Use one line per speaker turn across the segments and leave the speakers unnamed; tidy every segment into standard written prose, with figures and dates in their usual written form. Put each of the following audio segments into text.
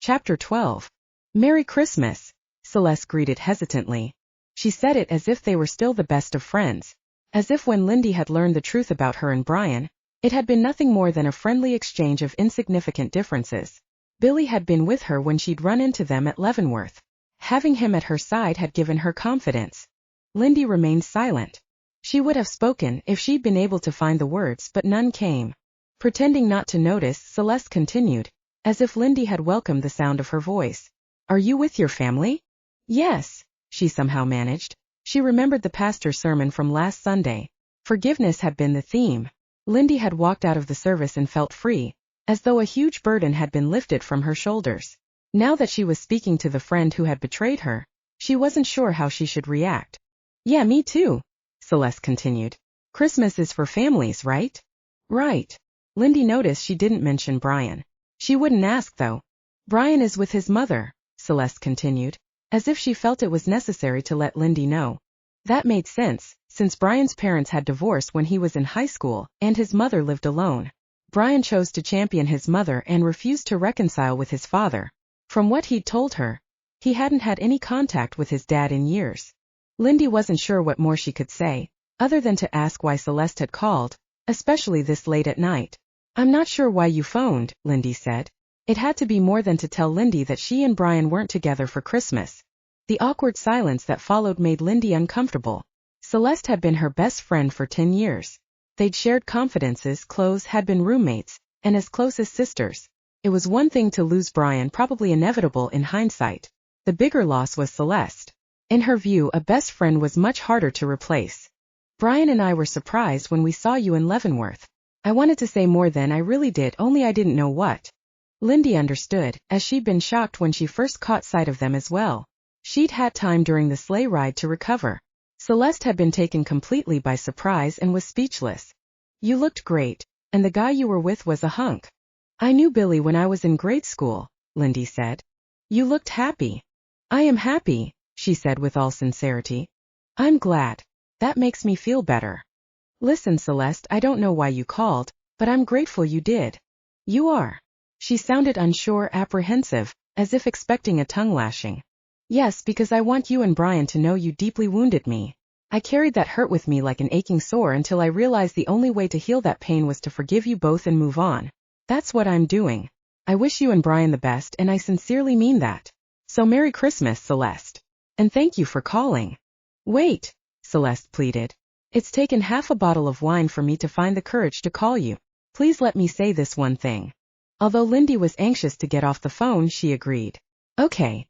Chapter 12. Merry Christmas, Celeste greeted hesitantly. She said it as if they were still the best of friends. As if when Lindy had learned the truth about her and Brian, it had been nothing more than a friendly exchange of insignificant differences. Billy had been with her when she'd run into them at Leavenworth. Having him at her side had given her confidence. Lindy remained silent. She would have spoken if she'd been able to find the words, but none came. Pretending not to notice, Celeste continued, as if Lindy had welcomed the sound of her voice. Are you with your family? Yes, she somehow managed. She remembered the pastor's sermon from last Sunday. Forgiveness had been the theme. Lindy had walked out of the service and felt free, as though a huge burden had been lifted from her shoulders. Now that she was speaking to the friend who had betrayed her, she wasn't sure how she should react. Yeah, me too, Celeste continued. Christmas is for families, right? Right. Lindy noticed she didn't mention Brian. She wouldn't ask, though. Brian is with his mother, Celeste continued, as if she felt it was necessary to let Lindy know. That made sense, since Brian's parents had divorced when he was in high school, and his mother lived alone. Brian chose to champion his mother and refused to reconcile with his father. From what he'd told her, he hadn't had any contact with his dad in years. Lindy wasn't sure what more she could say, other than to ask why Celeste had called, especially this late at night. I'm not sure why you phoned, Lindy said. It had to be more than to tell Lindy that she and Brian weren't together for Christmas. The awkward silence that followed made Lindy uncomfortable. Celeste had been her best friend for 10 years. They'd shared confidences, clothes, had been roommates, and as close as sisters. It was one thing to lose Brian, probably inevitable in hindsight. The bigger loss was Celeste. In her view, a best friend was much harder to replace. Brian and I were surprised when we saw you in Leavenworth. I wanted to say more than I really did, only I didn't know what. Lindy understood, as she'd been shocked when she first caught sight of them as well. She'd had time during the sleigh ride to recover. Celeste had been taken completely by surprise and was speechless. You looked great, and the guy you were with was a hunk. I knew Billy when I was in grade school, Lindy said. You looked happy. I am happy, she said with all sincerity. I'm glad. That makes me feel better. Listen, Celeste, I don't know why you called, but I'm grateful you did. You are. She sounded unsure, apprehensive, as if expecting a tongue lashing. Yes, because I want you and Brian to know you deeply wounded me. I carried that hurt with me like an aching sore until I realized the only way to heal that pain was to forgive you both and move on. That's what I'm doing. I wish you and Brian the best, and I sincerely mean that. So Merry Christmas, Celeste. And thank you for calling. Wait, Celeste pleaded. It's taken half a bottle of wine for me to find the courage to call you. Please let me say this one thing. Although Lindy was anxious to get off the phone, she agreed. Okay.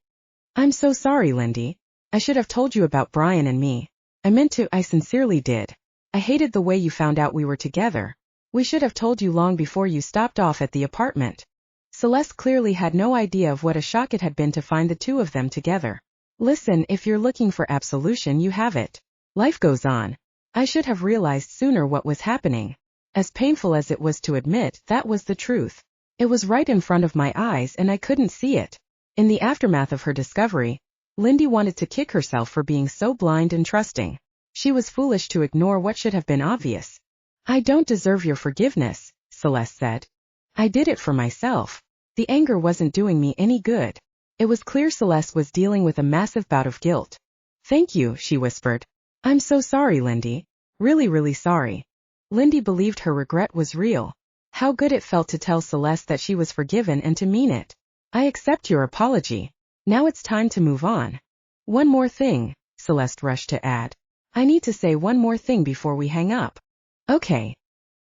I'm so sorry, Lindy. I should have told you about Brian and me. I meant to, I sincerely did. I hated the way you found out we were together. We should have told you long before you stopped off at the apartment. Celeste clearly had no idea of what a shock it had been to find the two of them together. Listen, if you're looking for absolution, you have it. Life goes on. I should have realized sooner what was happening. As painful as it was to admit, that was the truth. It was right in front of my eyes and I couldn't see it. In the aftermath of her discovery, Lindy wanted to kick herself for being so blind and trusting. She was foolish to ignore what should have been obvious. I don't deserve your forgiveness, Celeste said. I did it for myself. The anger wasn't doing me any good. It was clear Celeste was dealing with a massive bout of guilt. Thank you, she whispered. I'm so sorry, Lindy. Really, really sorry. Lindy believed her regret was real. How good it felt to tell Celeste that she was forgiven and to mean it. I accept your apology. Now it's time to move on. One more thing, Celeste rushed to add. I need to say one more thing before we hang up. Okay.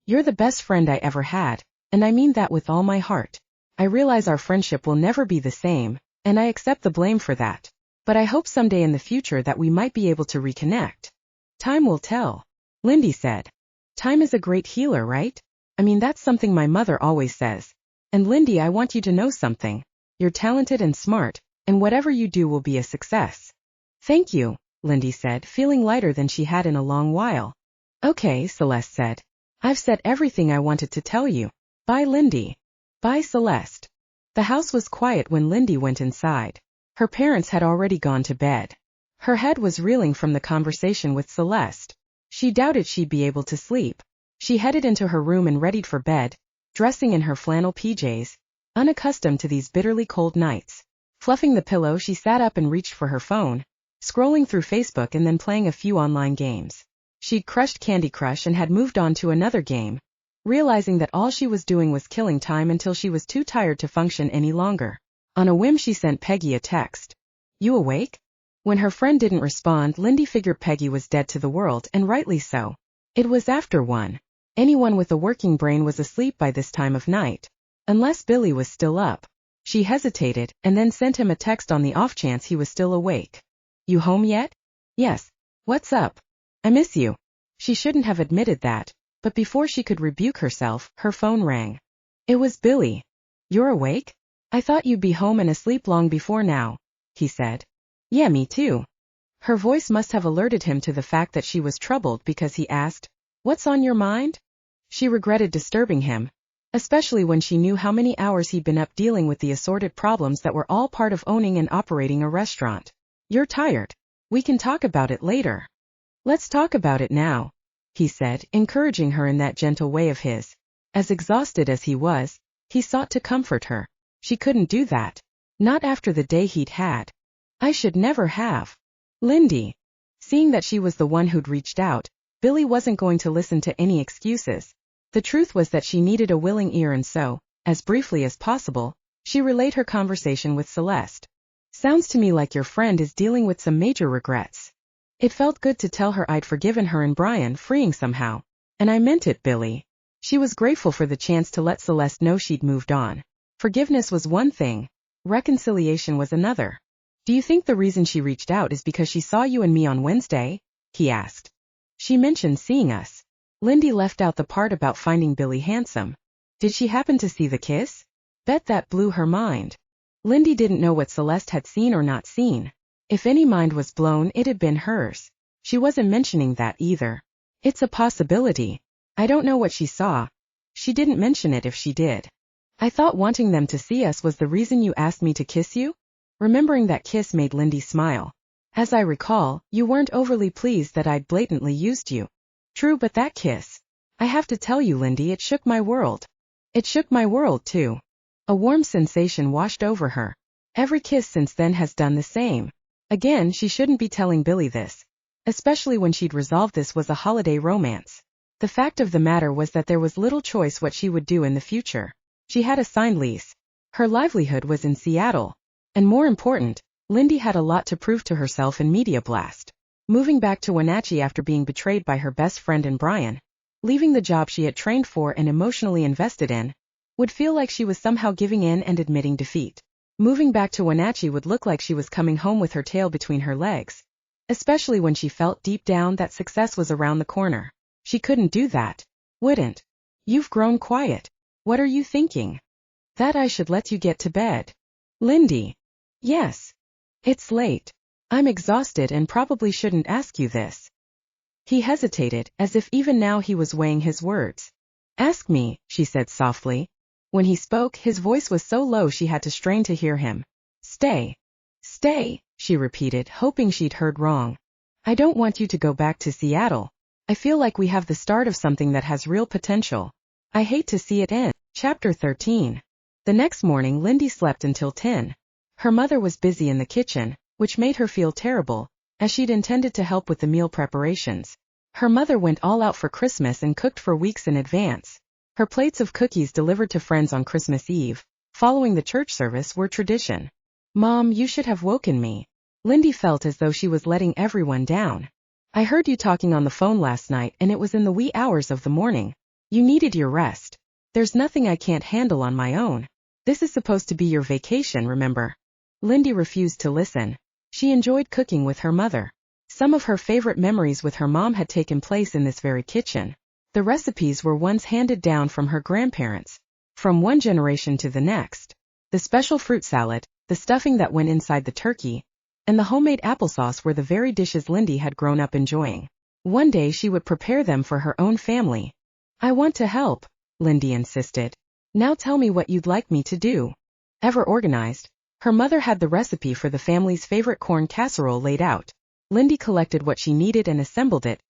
You're the best friend I ever had, and I mean that with all my heart. I realize our friendship will never be the same, and I accept the blame for that. But I hope someday in the future that we might be able to reconnect. Time will tell, Lindy said. Time is a great healer, right? I mean, that's something my mother always says. And Lindy, I want you to know something. You're talented and smart, and whatever you do will be a success. Thank you, Lindy said, feeling lighter than she had in a long while. Okay, Celeste said. I've said everything I wanted to tell you. Bye, Lindy. Bye, Celeste. The house was quiet when Lindy went inside. Her parents had already gone to bed. Her head was reeling from the conversation with Celeste. She doubted she'd be able to sleep. She headed into her room and readied for bed, dressing in her flannel PJs. unaccustomed to these bitterly cold nights. Fluffing the pillow, she sat up and reached for her phone, scrolling through Facebook and then playing a few online games. She'd crushed Candy Crush and had moved on to another game, realizing that all she was doing was killing time until she was too tired to function any longer. On a whim, she sent Peggy a text. "You awake?" When her friend didn't respond, Lindy figured Peggy was dead to the world, and rightly so. It was after 1. Anyone with a working brain was asleep by this time of night. Unless Billy was still up. She hesitated, and then sent him a text on the off chance he was still awake. "You home yet?" "Yes. What's up?" "I miss you." She shouldn't have admitted that, but before she could rebuke herself, her phone rang. It was Billy. "You're awake? I thought you'd be home and asleep long before now," he said. "Yeah, me too." Her voice must have alerted him to the fact that she was troubled because he asked, "What's on your mind?" She regretted disturbing him, especially when she knew how many hours he'd been up dealing with the assorted problems that were all part of owning and operating a restaurant. "You're tired. We can talk about it later." "Let's talk about it now," he said, encouraging her in that gentle way of his. As exhausted as he was, he sought to comfort her. She couldn't do that. Not after the day he'd had. "I should never have." Lindy. Seeing that she was the one who'd reached out, Billy wasn't going to listen to any excuses. The truth was that she needed a willing ear, and so, as briefly as possible, she relayed her conversation with Celeste. "Sounds to me like your friend is dealing with some major regrets." It felt good to tell her I'd forgiven her and Brian, freeing somehow. "And I meant it, Billy." She was grateful for the chance to let Celeste know she'd moved on. Forgiveness was one thing, reconciliation was another. "Do you think the reason she reached out is because she saw you and me on Wednesday?" he asked. "She mentioned seeing us." Lindy left out the part about finding Billy handsome. Did she happen to see the kiss? Bet that blew her mind. Lindy didn't know what Celeste had seen or not seen. If any mind was blown, it had been hers. She wasn't mentioning that either. "It's a possibility. I don't know what she saw. She didn't mention it if she did." "I thought wanting them to see us was the reason you asked me to kiss you?" Remembering that kiss made Lindy smile. "As I recall, you weren't overly pleased that I'd blatantly used you." "True, but that kiss. I have to tell you, Lindy, it shook my world." It shook my world too. A warm sensation washed over her. Every kiss since then has done the same. Again, she shouldn't be telling Billy this, especially when she'd resolved this was a holiday romance. The fact of the matter was that there was little choice what she would do in the future. She had a signed lease. Her livelihood was in Seattle. And more important, Lindy had a lot to prove to herself in Media Blast. Moving back to Wenatchee after being betrayed by her best friend and Brian, leaving the job she had trained for and emotionally invested in, would feel like she was somehow giving in and admitting defeat. Moving back to Wenatchee would look like she was coming home with her tail between her legs, especially when she felt deep down that success was around the corner. She couldn't do that. Wouldn't. "You've grown quiet. What are you thinking?" "That I should let you get to bed." "Lindy." "Yes. It's late. I'm exhausted and probably shouldn't ask you this." He hesitated, as if even now he was weighing his words. "Ask me," she said softly. When he spoke, his voice was so low she had to strain to hear him. "Stay." "Stay," she repeated, hoping she'd heard wrong. "I don't want you to go back to Seattle. I feel like we have the start of something that has real potential. I hate to see it end." Chapter 13. The next morning, Lindy slept until 10. Her mother was busy in the kitchen, which made her feel terrible, as she'd intended to help with the meal preparations. Her mother went all out for Christmas and cooked for weeks in advance. Her plates of cookies delivered to friends on Christmas Eve, following the church service, were tradition. "Mom, you should have woken me." Lindy felt as though she was letting everyone down. "I heard you talking on the phone last night and it was in the wee hours of the morning. You needed your rest. There's nothing I can't handle on my own. This is supposed to be your vacation, remember?" Lindy refused to listen. She enjoyed cooking with her mother. Some of her favorite memories with her mom had taken place in this very kitchen. The recipes were ones handed down from her grandparents, from one generation to the next. The special fruit salad, the stuffing that went inside the turkey, and the homemade applesauce were the very dishes Lindy had grown up enjoying. One day she would prepare them for her own family. "I want to help," Lindy insisted. "Now tell me what you'd like me to do." Ever organized, her mother had the recipe for the family's favorite corn casserole laid out. Lindy collected what she needed and assembled it,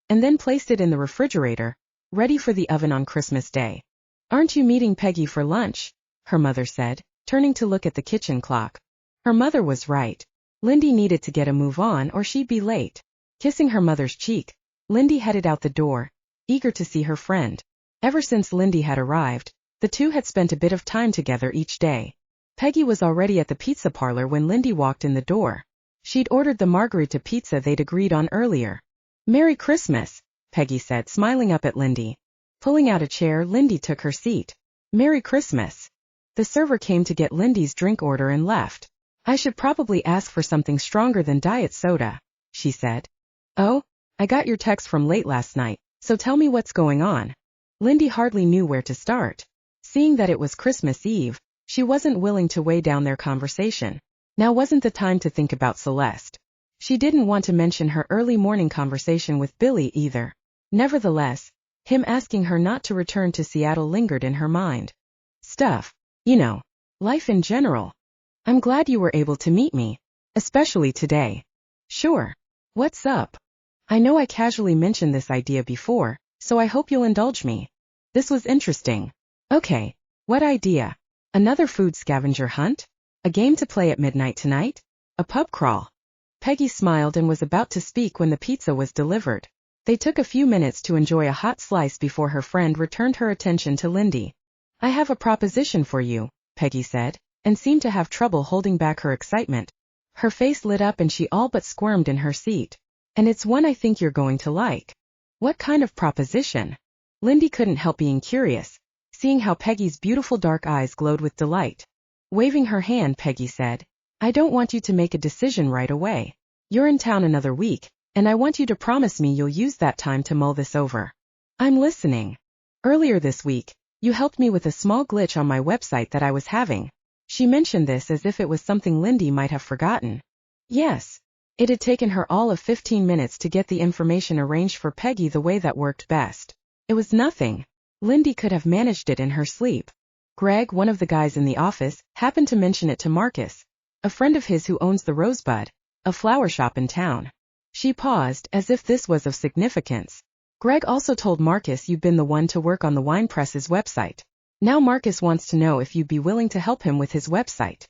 and then placed it in the refrigerator, ready for the oven on Christmas Day. "Aren't you meeting Peggy for lunch?" her mother said, turning to look at the kitchen clock. Her mother was right. Lindy needed to get a move on or she'd be late. Kissing her mother's cheek, Lindy headed out the door, eager to see her friend. Ever since Lindy had arrived, the two had spent a bit of time together each day. Peggy was already at the pizza parlor when Lindy walked in the door. She'd ordered the margarita pizza they'd agreed on earlier. "Merry Christmas," Peggy said, smiling up at Lindy. Pulling out a chair, Lindy took her seat. "Merry Christmas." The server came to get Lindy's drink order and left. "I should probably ask for something stronger than diet soda," she said. "Oh, I got your text from late last night, so tell me what's going on." Lindy hardly knew where to start. Seeing that it was Christmas Eve, she wasn't willing to weigh down their conversation. Now wasn't the time to think about Celeste. She didn't want to mention her early morning conversation with Billy either. Nevertheless, him asking her not to return to Seattle lingered in her mind. Stuff, you know, life in general. "I'm glad you were able to meet me, especially today." "Sure. What's up?" "I know I casually mentioned this idea before, so I hope you'll indulge me." This was interesting. "Okay, what idea? Another food scavenger hunt? A game to play at midnight tonight? A pub crawl?" Peggy smiled and was about to speak when the pizza was delivered. They took a few minutes to enjoy a hot slice before her friend returned her attention to Lindy. "I have a proposition for you," Peggy said, and seemed to have trouble holding back her excitement. Her face lit up and she all but squirmed in her seat. "And it's one I think you're going to like." "What kind of proposition?" Lindy couldn't help being curious, seeing how Peggy's beautiful dark eyes glowed with delight. Waving her hand, Peggy said, "I don't want you to make a decision right away. You're in town another week, and I want you to promise me you'll use that time to mull this over." "I'm listening." "Earlier this week, you helped me with a small glitch on my website that I was having." She mentioned this as if it was something Lindy might have forgotten. Yes. It had taken her all of 15 minutes to get the information arranged for Peggy the way that worked best. It was nothing. Lindy could have managed it in her sleep. Greg, one of the guys in the office, happened to mention it to Marcus, a friend of his who owns the Rosebud, a flower shop in town. She paused, as if this was of significance. "Greg also told Marcus you'd been the one to work on the wine press's website. Now Marcus wants to know if you'd be willing to help him with his website."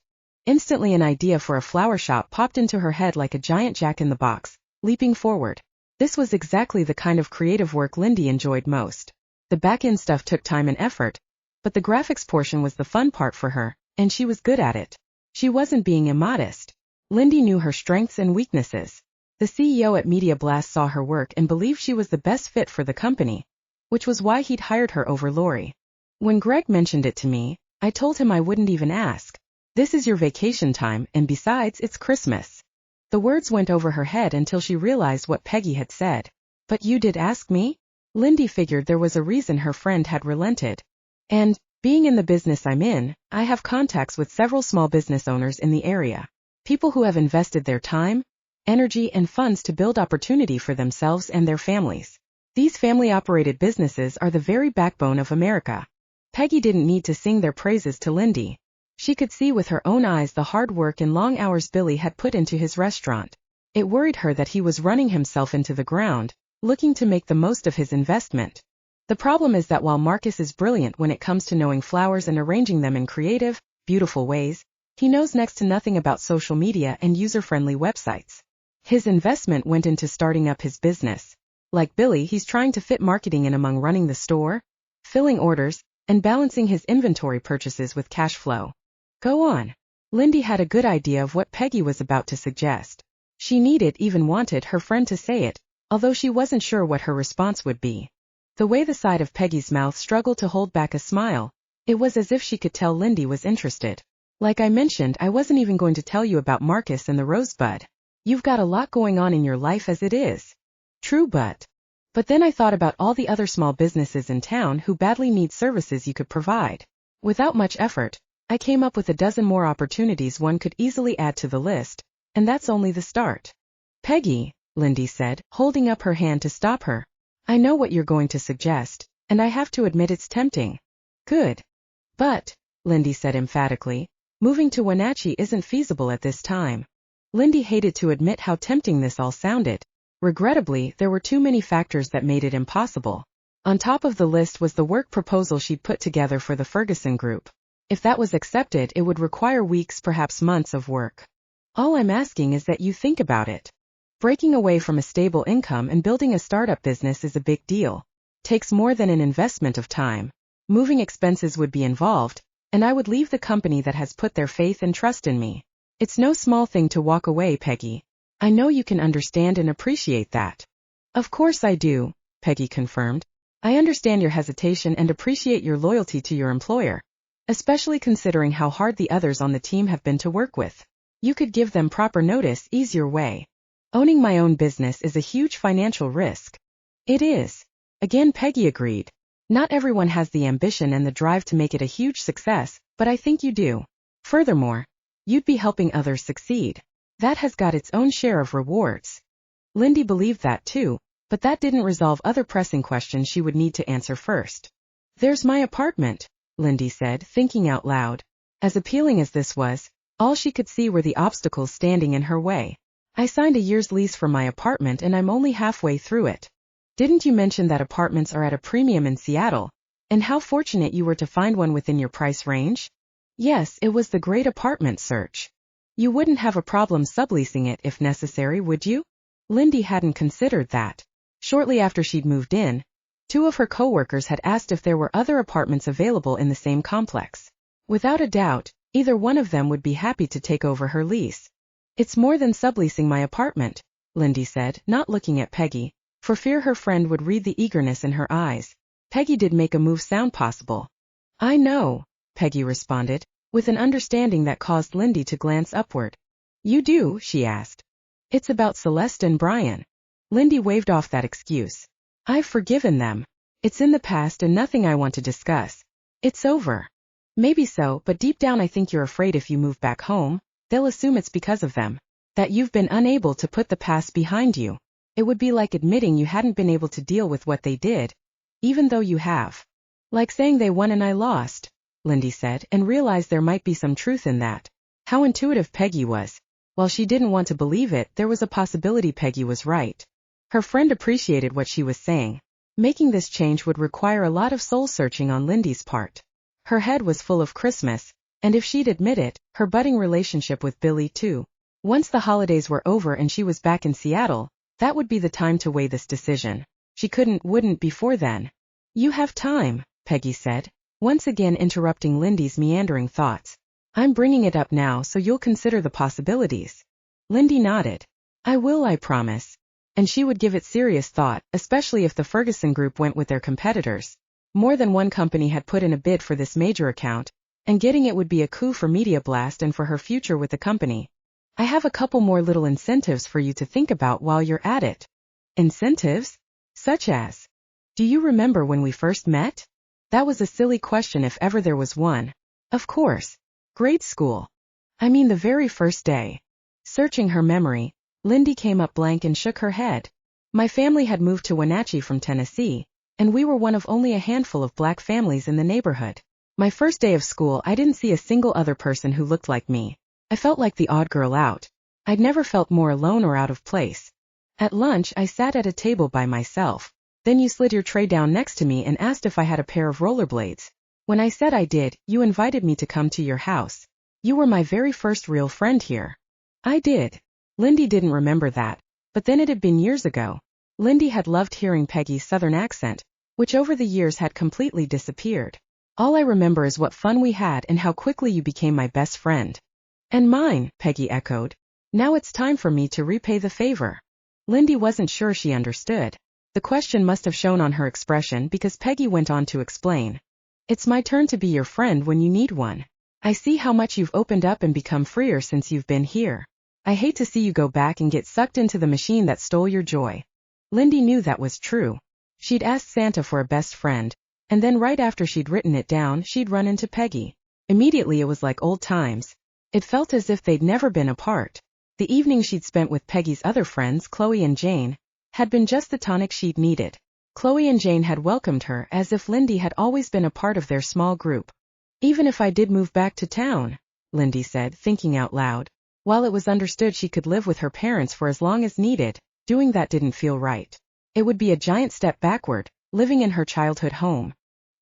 Instantly an idea for a flower shop popped into her head like a giant jack-in-the-box, leaping forward. This was exactly the kind of creative work Lindy enjoyed most. The back-end stuff took time and effort, but the graphics portion was the fun part for her, and she was good at it. She wasn't being immodest. Lindy knew her strengths and weaknesses. The CEO at Media Blast saw her work and believed she was the best fit for the company, which was why he'd hired her over Lori. "When Greg mentioned it to me, I told him I wouldn't even ask. This is your vacation time, and besides, it's Christmas." The words went over her head until she realized what Peggy had said. "But you did ask me?" Lindy figured there was a reason her friend had relented. "And, being in the business I'm in, I have contacts with several small business owners in the area. People who have invested their time, energy, and funds to build opportunity for themselves and their families. These family-operated businesses are the very backbone of America." Peggy didn't need to sing their praises to Lindy. She could see with her own eyes the hard work and long hours Billy had put into his restaurant. It worried her that he was running himself into the ground, looking to make the most of his investment. The problem is that while Marcus is brilliant when it comes to knowing flowers and arranging them in creative, beautiful ways, he knows next to nothing about social media and user-friendly websites. His investment went into starting up his business. Like Billy, he's trying to fit marketing in among running the store, filling orders, and balancing his inventory purchases with cash flow. "Go on." Lindy had a good idea of what Peggy was about to suggest. She needed, even wanted, her friend to say it, although she wasn't sure what her response would be. The way the side of Peggy's mouth struggled to hold back a smile, it was as if she could tell Lindy was interested. "Like I mentioned, I wasn't even going to tell you about Marcus and the Rosebud. You've got a lot going on in your life as it is." "True, but then I thought about all the other small businesses in town who badly need services you could provide. Without much effort, I came up with a dozen more opportunities one could easily add to the list, and that's only the start." "Peggy," Lindy said, holding up her hand to stop her. "I know what you're going to suggest, and I have to admit it's tempting." "Good. But," Lindy said emphatically, "moving to Wenatchee isn't feasible at this time." Lindy hated to admit how tempting this all sounded. Regrettably, there were too many factors that made it impossible. On top of the list was the work proposal she'd put together for the Ferguson Group. If that was accepted, it would require weeks, perhaps months of work. All I'm asking is that you think about it. Breaking away from a stable income and building a startup business is a big deal. Takes more than an investment of time. Moving expenses would be involved, and I would leave the company that has put their faith and trust in me. It's no small thing to walk away, Peggy. I know you can understand and appreciate that. Of course I do, Peggy confirmed. I understand your hesitation and appreciate your loyalty to your employer, especially considering how hard the others on the team have been to work with. You could give them proper notice, ease your way. Owning my own business is a huge financial risk. It is. Again, Peggy agreed. Not everyone has the ambition and the drive to make it a huge success, but I think you do. Furthermore, you'd be helping others succeed. That has got its own share of rewards. Lindy believed that too, but that didn't resolve other pressing questions she would need to answer first. There's my apartment, Lindy said, thinking out loud. As appealing as this was, all she could see were the obstacles standing in her way. I signed a year's lease for my apartment and I'm only halfway through it. Didn't you mention that apartments are at a premium in Seattle, and how fortunate you were to find one within your price range? Yes, it was the great apartment search. You wouldn't have a problem subleasing it if necessary, would you? Lindy hadn't considered that. Shortly after she'd moved in, 2 of her coworkers had asked if there were other apartments available in the same complex. Without a doubt, either one of them would be happy to take over her lease. It's more than subleasing my apartment, Lindy said, not looking at Peggy, for fear her friend would read the eagerness in her eyes. Peggy did make a move sound possible. I know, Peggy responded, with an understanding that caused Lindy to glance upward. You do, she asked. It's about Celeste and Brian. Lindy waved off that excuse. I've forgiven them. It's in the past and nothing I want to discuss. It's over. Maybe so, but deep down I think you're afraid if you move back home, they'll assume it's because of them. That you've been unable to put the past behind you. It would be like admitting you hadn't been able to deal with what they did, even though you have. Like saying they won and I lost, Lindy said, and realized there might be some truth in that. How intuitive Peggy was. While she didn't want to believe it, there was a possibility Peggy was right. Her friend appreciated what she was saying. Making this change would require a lot of soul-searching on Lindy's part. Her head was full of Christmas, and if she'd admit it, her budding relationship with Billy too. Once the holidays were over and she was back in Seattle, that would be the time to weigh this decision. She wouldn't before then. You have time, Peggy said, once again interrupting Lindy's meandering thoughts. I'm bringing it up now so you'll consider the possibilities. Lindy nodded. I will, I promise. And she would give it serious thought, especially if the Ferguson Group went with their competitors. More than one company had put in a bid for this major account, and getting it would be a coup for Media Blast and for her future with the company. I have a couple more little incentives for you to think about while you're at it. Incentives? Such as? Do you remember when we first met? That was a silly question if ever there was one. Of course. Grade school. I mean the very first day. Searching her memory, Lindy came up blank and shook her head. My family had moved to Wenatchee from Tennessee, and we were one of only a handful of black families in the neighborhood. My first day of school I didn't see a single other person who looked like me. I felt like the odd girl out. I'd never felt more alone or out of place. At lunch I sat at a table by myself. Then you slid your tray down next to me and asked if I had a pair of rollerblades. When I said I did, you invited me to come to your house. You were my very first real friend here. I did. Lindy didn't remember that, but then it had been years ago. Lindy had loved hearing Peggy's southern accent, which over the years had completely disappeared. All I remember is what fun we had and how quickly you became my best friend. And mine, Peggy echoed. Now it's time for me to repay the favor. Lindy wasn't sure she understood. The question must have shown on her expression because Peggy went on to explain. It's my turn to be your friend when you need one. I see how much you've opened up and become freer since you've been here. I hate to see you go back and get sucked into the machine that stole your joy. Lindy knew that was true. She'd asked Santa for a best friend, and then right after she'd written it down, she'd run into Peggy. Immediately it was like old times. It felt as if they'd never been apart. The evening she'd spent with Peggy's other friends, Chloe and Jane, had been just the tonic she'd needed. Chloe and Jane had welcomed her as if Lindy had always been a part of their small group. Even if I did move back to town, Lindy said, thinking out loud. While it was understood she could live with her parents for as long as needed, doing that didn't feel right. It would be a giant step backward, living in her childhood home.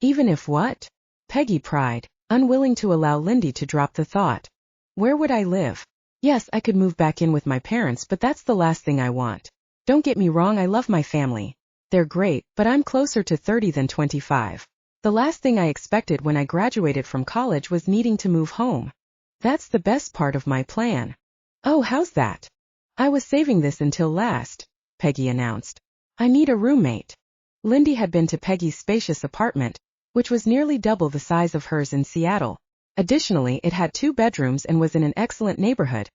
Even if what? Peggy pried. unwilling to allow Lindy to drop the thought. Where would I live? Yes, I could move back in with my parents, but that's the last thing I want. Don't get me wrong, I love my family. They're great, but I'm closer to 30 than 25. The last thing I expected when I graduated from college was needing to move home. That's the best part of my plan. Oh, how's that? I was saving this until last, Peggy announced. I need a roommate. Lindy had been to Peggy's spacious apartment, which was nearly double the size of hers in Seattle. Additionally, it had 2 bedrooms and was in an excellent neighborhood,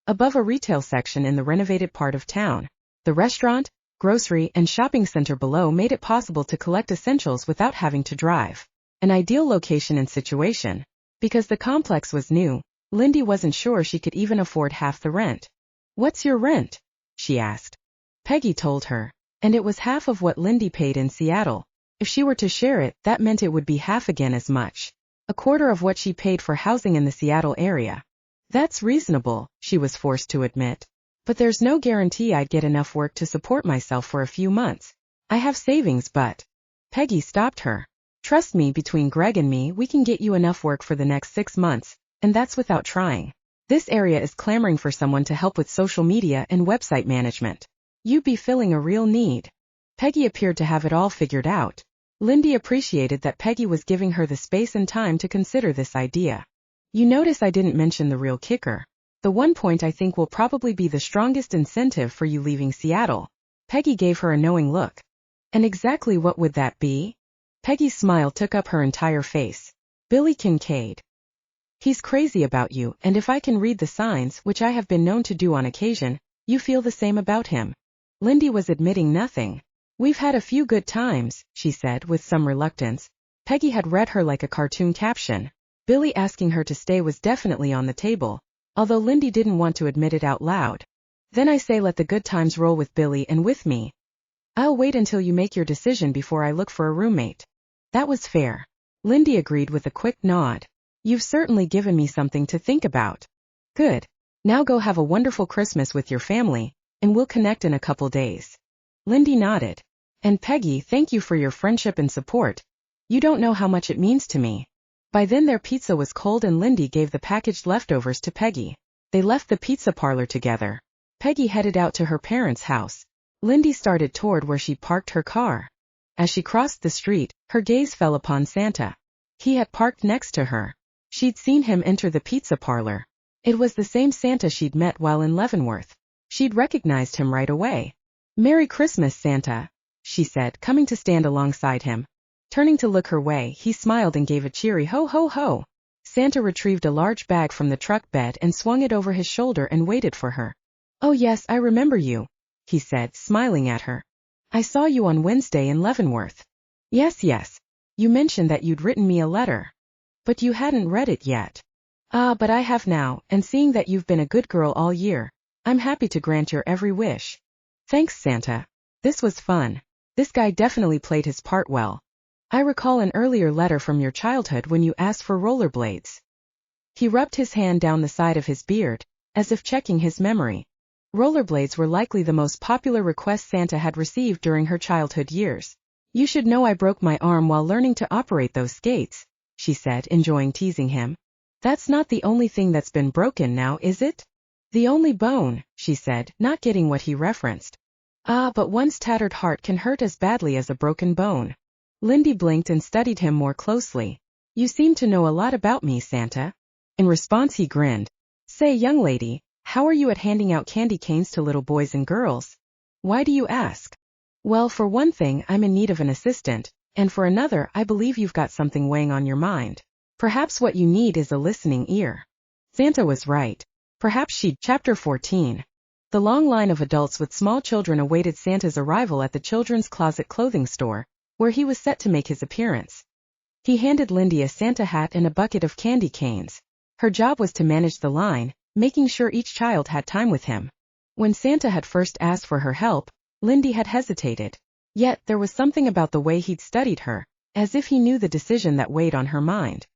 above a retail section in the renovated part of town. The restaurant, grocery, and shopping center below made it possible to collect essentials without having to drive. An ideal location and situation. Because the complex was new, Lindy wasn't sure she could even afford half the rent. What's your rent? She asked. Peggy told her, and it was half of what Lindy paid in Seattle. If she were to share it, that meant it would be half again as much. A quarter of what she paid for housing in the Seattle area. That's reasonable, she was forced to admit. But there's no guarantee I'd get enough work to support myself for a few months. I have savings, but... Peggy stopped her. Trust me, between Greg and me, we can get you enough work for the next 6 months, and that's without trying. This area is clamoring for someone to help with social media and website management. You'd be filling a real need. Peggy appeared to have it all figured out. Lindy appreciated that Peggy was giving her the space and time to consider this idea. You notice I didn't mention the real kicker. The one point I think will probably be the strongest incentive for you leaving Seattle. Peggy gave her a knowing look. And exactly what would that be? Peggy's smile took up her entire face. Billy Kincaid. He's crazy about you, and if I can read the signs, which I have been known to do on occasion, you feel the same about him. Lindy was admitting nothing. We've had a few good times, she said with some reluctance. Peggy had read her like a cartoon caption. Billy asking her to stay was definitely on the table, although Lindy didn't want to admit it out loud. Then I say let the good times roll with Billy and with me. I'll wait until you make your decision before I look for a roommate. That was fair. Lindy agreed with a quick nod. You've certainly given me something to think about. Good. Now go have a wonderful Christmas with your family, and we'll connect in a couple days. Lindy nodded. And Peggy, thank you for your friendship and support. You don't know how much it means to me. By then their pizza was cold and Lindy gave the packaged leftovers to Peggy. They left the pizza parlor together. Peggy headed out to her parents' house. Lindy started toward where she parked her car. As she crossed the street, her gaze fell upon Santa. He had parked next to her. She'd seen him enter the pizza parlor. It was the same Santa she'd met while in Leavenworth. She'd recognized him right away. Merry Christmas, Santa, she said, coming to stand alongside him. Turning to look her way, he smiled and gave a cheery ho ho ho. Santa retrieved a large bag from the truck bed and swung it over his shoulder and waited for her. Oh yes, I remember you, he said, smiling at her. I saw you on Wednesday in Leavenworth. Yes. You mentioned that you'd written me a letter. But you hadn't read it yet. Ah, but I have now, and seeing that you've been a good girl all year, I'm happy to grant your every wish. Thanks, Santa. This was fun. This guy definitely played his part well. I recall an earlier letter from your childhood when you asked for rollerblades. He rubbed his hand down the side of his beard, as if checking his memory. Rollerblades were likely the most popular request Santa had received during her childhood years. You should know I broke my arm while learning to operate those skates, she said, enjoying teasing him. That's not the only thing that's been broken now, is it? The only bone, she said, not getting what he referenced. Ah, but one's tattered heart can hurt as badly as a broken bone. Lindy blinked and studied him more closely. You seem to know a lot about me, Santa. In response he grinned. Say, young lady, how are you at handing out candy canes to little boys and girls? Why do you ask? Well, for one thing, I'm in need of an assistant, and for another, I believe you've got something weighing on your mind. Perhaps what you need is a listening ear. Santa was right. Perhaps she'd. Chapter 14. The long line of adults with small children awaited Santa's arrival at the children's closet clothing store, where he was set to make his appearance. He handed Lindy a Santa hat and a bucket of candy canes. Her job was to manage the line, making sure each child had time with him. When Santa had first asked for her help, Lindy had hesitated. Yet there was something about the way he'd studied her, as if he knew the decision that weighed on her mind.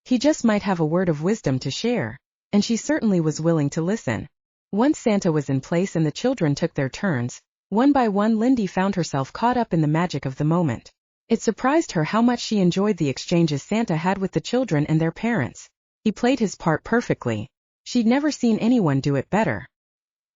He just might have a word of wisdom to share, and she certainly was willing to listen. Once Santa was in place and the children took their turns, one by one Lindy found herself caught up in the magic of the moment. It surprised her how much she enjoyed the exchanges Santa had with the children and their parents. He played his part perfectly. She'd never seen anyone do it better.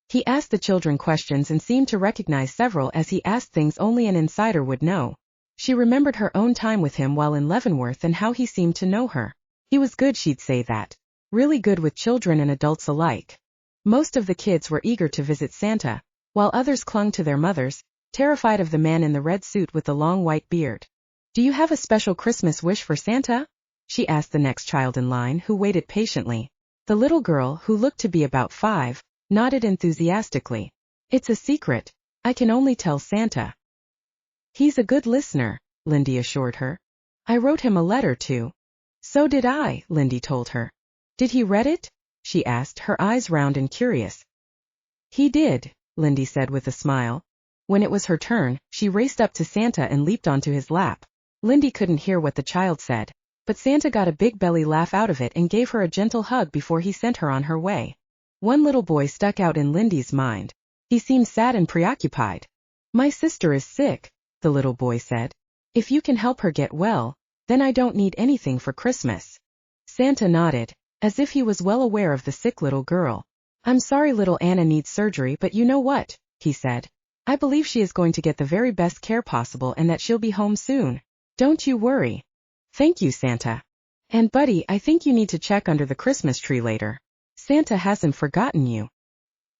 He asked the children questions and seemed to recognize several as he asked things only an insider would know. She remembered her own time with him while in Leavenworth and how he seemed to know her. He was good, she'd say that. Really good with children and adults alike. Most of the kids were eager to visit Santa, while others clung to their mothers, terrified of the man in the red suit with the long white beard. "Do you have a special Christmas wish for Santa?" she asked the next child in line, who waited patiently. The little girl, who looked to be about 5, nodded enthusiastically. "It's a secret. I can only tell Santa." "He's a good listener," Lindy assured her. "I wrote him a letter too." "So did I," Lindy told her. "Did he read it?" she asked, her eyes round and curious. "He did," Lindy said with a smile. When it was her turn, she raced up to Santa and leaped onto his lap. Lindy couldn't hear what the child said, but Santa got a big belly laugh out of it and gave her a gentle hug before he sent her on her way. One little boy stuck out in Lindy's mind. He seemed sad and preoccupied. "My sister is sick," the little boy said. "If you can help her get well, then I don't need anything for Christmas." Santa nodded, as if he was well aware of the sick little girl. "I'm sorry little Anna needs surgery, but you know what?" he said. "I believe she is going to get the very best care possible and that she'll be home soon. Don't you worry." "Thank you, Santa. And Buddy, I think you need to check under the Christmas tree later. Santa hasn't forgotten you."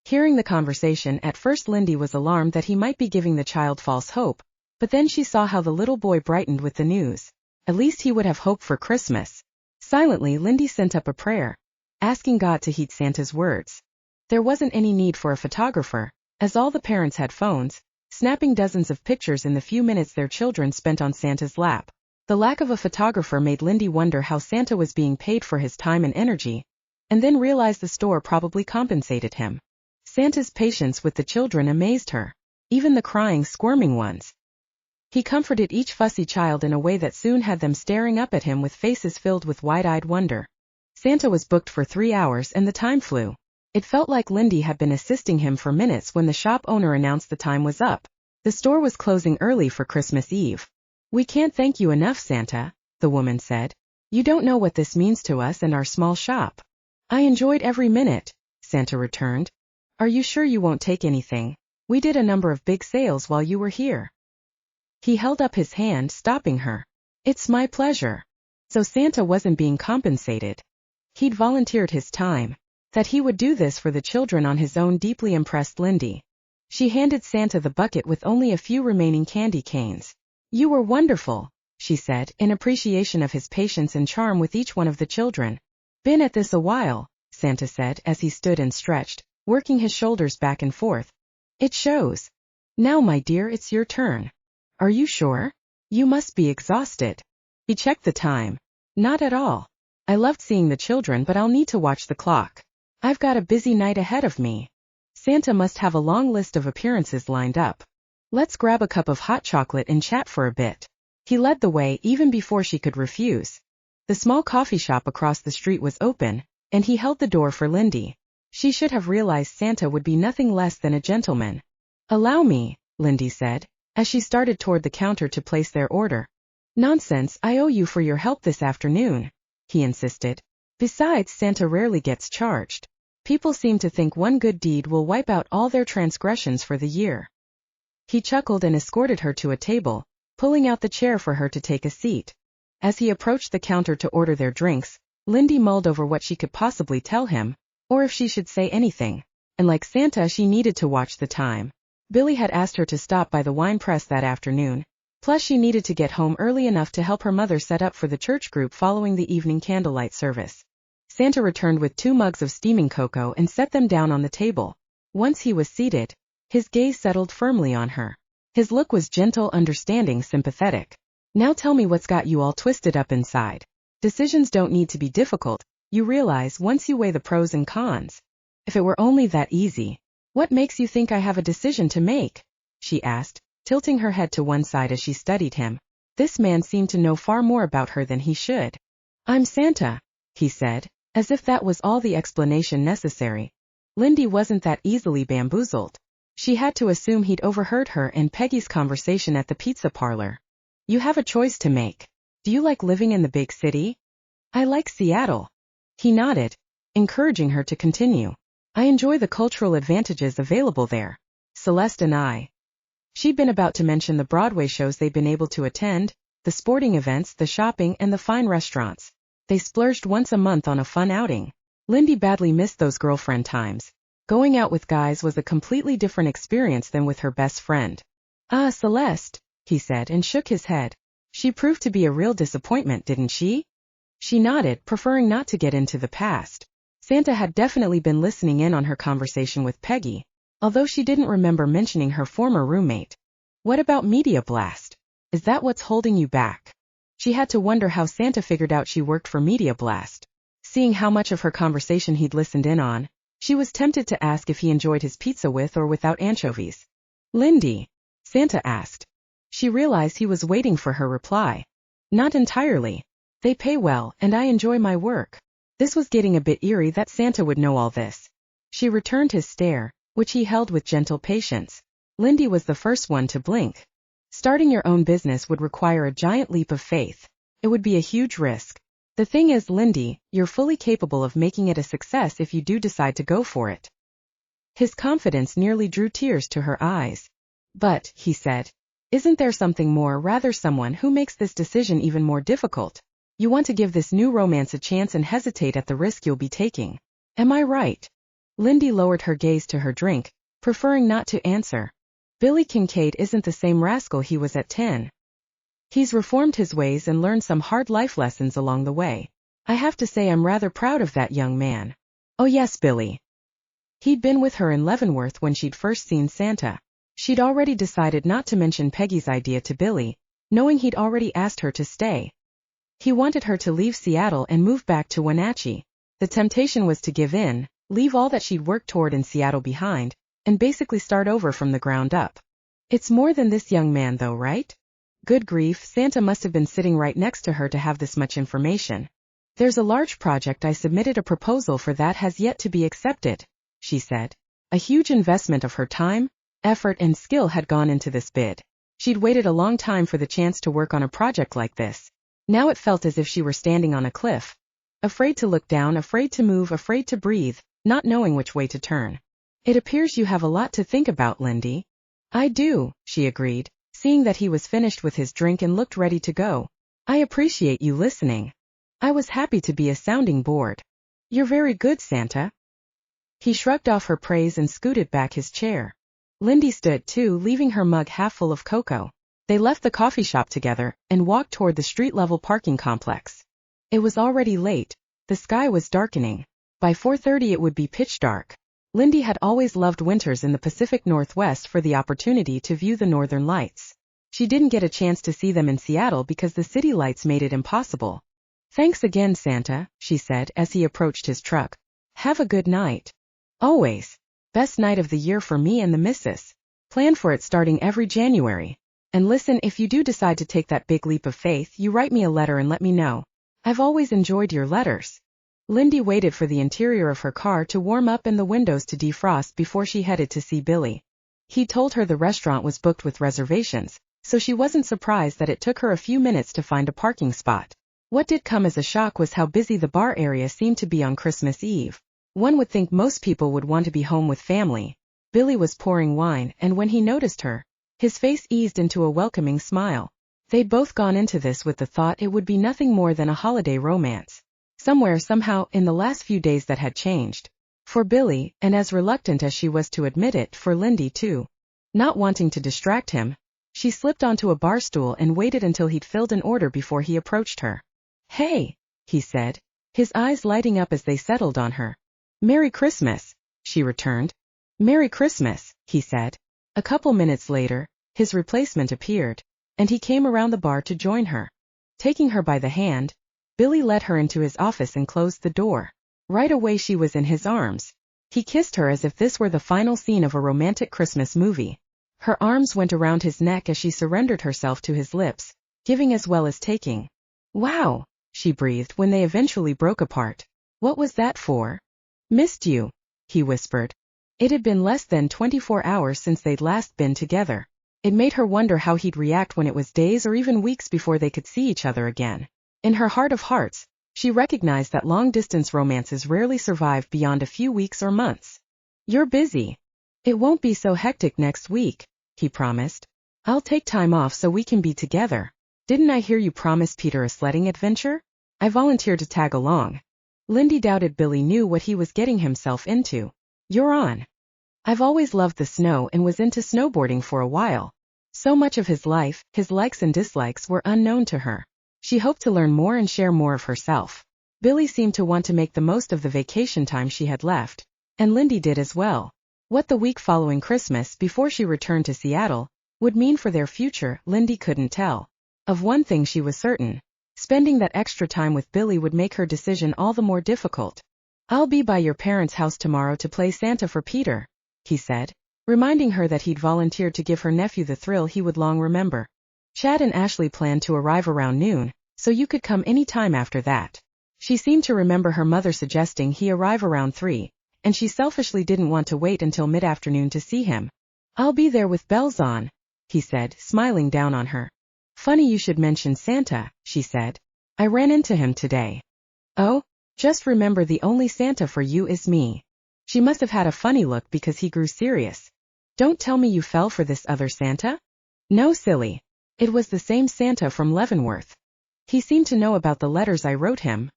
Hearing the conversation, at first Lindy was alarmed that he might be giving the child false hope, but then she saw how the little boy brightened with the news. At least he would have hope for Christmas. Silently, Lindy sent up a prayer, asking God to heed Santa's words. There wasn't any need for a photographer, as all the parents had phones, snapping dozens of pictures in the few minutes their children spent on Santa's lap. The lack of a photographer made Lindy wonder how Santa was being paid for his time and energy, and then realized the store probably compensated him. Santa's patience with the children amazed her, even the crying, squirming ones. He comforted each fussy child in a way that soon had them staring up at him with faces filled with wide-eyed wonder. Santa was booked for 3 hours and the time flew. It felt like Lindy had been assisting him for minutes when the shop owner announced the time was up. The store was closing early for Christmas Eve. "We can't thank you enough, Santa," the woman said. "You don't know what this means to us and our small shop." "I enjoyed every minute," Santa returned. "Are you sure you won't take anything? We did a number of big sales while you were here." He held up his hand, stopping her. "It's my pleasure." So Santa wasn't being compensated. He'd volunteered his time. That he would do this for the children on his own deeply impressed Lindy. She handed Santa the bucket with only a few remaining candy canes. "You were wonderful," she said, in appreciation of his patience and charm with each one of the children. "Been at this a while," Santa said as he stood and stretched, working his shoulders back and forth. "It shows. Now, my dear, it's your turn. Are you sure? You must be exhausted." He checked the time. "Not at all. I loved seeing the children, but I'll need to watch the clock. I've got a busy night ahead of me." Santa must have a long list of appearances lined up. "Let's grab a cup of hot chocolate and chat for a bit." He led the way even before she could refuse. The small coffee shop across the street was open, and he held the door for Lindy. She should have realized Santa would be nothing less than a gentleman. "Allow me," Lindy said, as she started toward the counter to place their order. "Nonsense, I owe you for your help this afternoon," he insisted. "Besides, Santa rarely gets charged. People seem to think one good deed will wipe out all their transgressions for the year." He chuckled and escorted her to a table, pulling out the chair for her to take a seat. As he approached the counter to order their drinks, Lindy mulled over what she could possibly tell him, or if she should say anything. And like Santa, she needed to watch the time. Billy had asked her to stop by the wine press that afternoon, plus she needed to get home early enough to help her mother set up for the church group following the evening candlelight service. Santa returned with 2 mugs of steaming cocoa and set them down on the table. Once he was seated, his gaze settled firmly on her. His look was gentle, understanding, sympathetic. "Now tell me what's got you all twisted up inside. Decisions don't need to be difficult, you realize, once you weigh the pros and cons. If it were only that easy. What makes you think I have a decision to make?" she asked, tilting her head to one side as she studied him. This man seemed to know far more about her than he should. "I'm Santa," he said, as if that was all the explanation necessary. Lindy wasn't that easily bamboozled. She had to assume he'd overheard her and Peggy's conversation at the pizza parlor. You have a choice to make. Do you like living in the big city? I like Seattle. He nodded, encouraging her to continue. I enjoy the cultural advantages available there. Celeste and I. She'd been about to mention the Broadway shows they'd been able to attend, the sporting events, the shopping, and the fine restaurants. They splurged once a month on a fun outing. Lindy badly missed those girlfriend times. Going out with guys was a completely different experience than with her best friend. Ah, Celeste, he said and shook his head. She proved to be a real disappointment, didn't she? She nodded, preferring not to get into the past. Santa had definitely been listening in on her conversation with Peggy, although she didn't remember mentioning her former roommate. What about Media Blast? Is that what's holding you back? She had to wonder how Santa figured out she worked for Media Blast. Seeing how much of her conversation he'd listened in on, she was tempted to ask if he enjoyed his pizza with or without anchovies. Lindy? Santa asked. She realized he was waiting for her reply. Not entirely. They pay well, and I enjoy my work. This was getting a bit eerie that Santa would know all this. She returned his stare, which he held with gentle patience. Lindy was the first one to blink. Starting your own business would require a giant leap of faith. It would be a huge risk. The thing is, Lindy, you're fully capable of making it a success if you do decide to go for it. His confidence nearly drew tears to her eyes. But, he said, isn't there something more, rather someone who makes this decision even more difficult? You want to give this new romance a chance and hesitate at the risk you'll be taking. Am I right? Lindy lowered her gaze to her drink, preferring not to answer. Billy Kincaid isn't the same rascal he was at 10. He's reformed his ways and learned some hard life lessons along the way. I have to say I'm rather proud of that young man. Oh yes, Billy. He'd been with her in Leavenworth when she'd first seen Santa. She'd already decided not to mention Peggy's idea to Billy, knowing he'd already asked her to stay. He wanted her to leave Seattle and move back to Wenatchee. The temptation was to give in, leave all that she'd worked toward in Seattle behind, and basically start over from the ground up. It's more than this young man though, right? Good grief, Santa must have been sitting right next to her to have this much information. There's a large project I submitted a proposal for that has yet to be accepted, she said. A huge investment of her time, effort and skill had gone into this bid. She'd waited a long time for the chance to work on a project like this. Now it felt as if she were standing on a cliff. Afraid to look down, afraid to move, afraid to breathe, not knowing which way to turn. It appears you have a lot to think about, Lindy. I do, she agreed, seeing that he was finished with his drink and looked ready to go. I appreciate you listening. I was happy to be a sounding board. You're very good, Santa. He shrugged off her praise and scooted back his chair. Lindy stood too, leaving her mug half full of cocoa. They left the coffee shop together and walked toward the street-level parking complex. It was already late. The sky was darkening. By 4:30 it would be pitch dark. Lindy had always loved winters in the Pacific Northwest for the opportunity to view the northern lights. She didn't get a chance to see them in Seattle because the city lights made it impossible. Thanks again, Santa, she said as he approached his truck. Have a good night. Always. Best night of the year for me and the missus. Plan for it starting every January. And listen, if you do decide to take that big leap of faith, you write me a letter and let me know. I've always enjoyed your letters. Lindy waited for the interior of her car to warm up and the windows to defrost before she headed to see Billy. He told her the restaurant was booked with reservations, so she wasn't surprised that it took her a few minutes to find a parking spot. What did come as a shock was how busy the bar area seemed to be on Christmas Eve. One would think most people would want to be home with family. Billy was pouring wine, and when he noticed her, his face eased into a welcoming smile. They'd both gone into this with the thought it would be nothing more than a holiday romance. Somewhere, somehow, in the last few days that had changed. For Billy, and as reluctant as she was to admit it, for Lindy too. Not wanting to distract him, she slipped onto a bar stool and waited until he'd filled an order before he approached her. Hey, he said, his eyes lighting up as they settled on her. Merry Christmas, she returned. Merry Christmas, he said. A couple minutes later, his replacement appeared, and he came around the bar to join her. Taking her by the hand, Billy led her into his office and closed the door. Right away she was in his arms. He kissed her as if this were the final scene of a romantic Christmas movie. Her arms went around his neck as she surrendered herself to his lips, giving as well as taking. Wow, she breathed when they eventually broke apart. What was that for? Missed you, he whispered. It had been less than 24 hours since they'd last been together. It made her wonder how he'd react when it was days or even weeks before they could see each other again. In her heart of hearts, she recognized that long-distance romances rarely survive beyond a few weeks or months. "You're busy. It won't be so hectic next week," he promised. "I'll take time off so we can be together. Didn't I hear you promise Peter a sledding adventure? I volunteered to tag along." Lindy doubted Billy knew what he was getting himself into. "You're on. I've always loved the snow and was into snowboarding for a while." So much of his life, his likes and dislikes, were unknown to her. She hoped to learn more and share more of herself. Billy seemed to want to make the most of the vacation time she had left, and Lindy did as well. What the week following Christmas, before she returned to Seattle, would mean for their future, Lindy couldn't tell. Of one thing she was certain: spending that extra time with Billy would make her decision all the more difficult. "I'll be by your parents' house tomorrow to play Santa for Peter," he said, reminding her that he'd volunteered to give her nephew the thrill he would long remember. "Chad and Ashley planned to arrive around noon, so you could come any time after that." She seemed to remember her mother suggesting he arrive around 3, and she selfishly didn't want to wait until mid-afternoon to see him. "I'll be there with bells on," he said, smiling down on her. "Funny you should mention Santa," she said. "I ran into him today." "Oh? Just remember, the only Santa for you is me." She must have had a funny look because he grew serious. "Don't tell me you fell for this other Santa?" "No, silly. It was the same Santa from Leavenworth. He seemed to know about the letters I wrote him."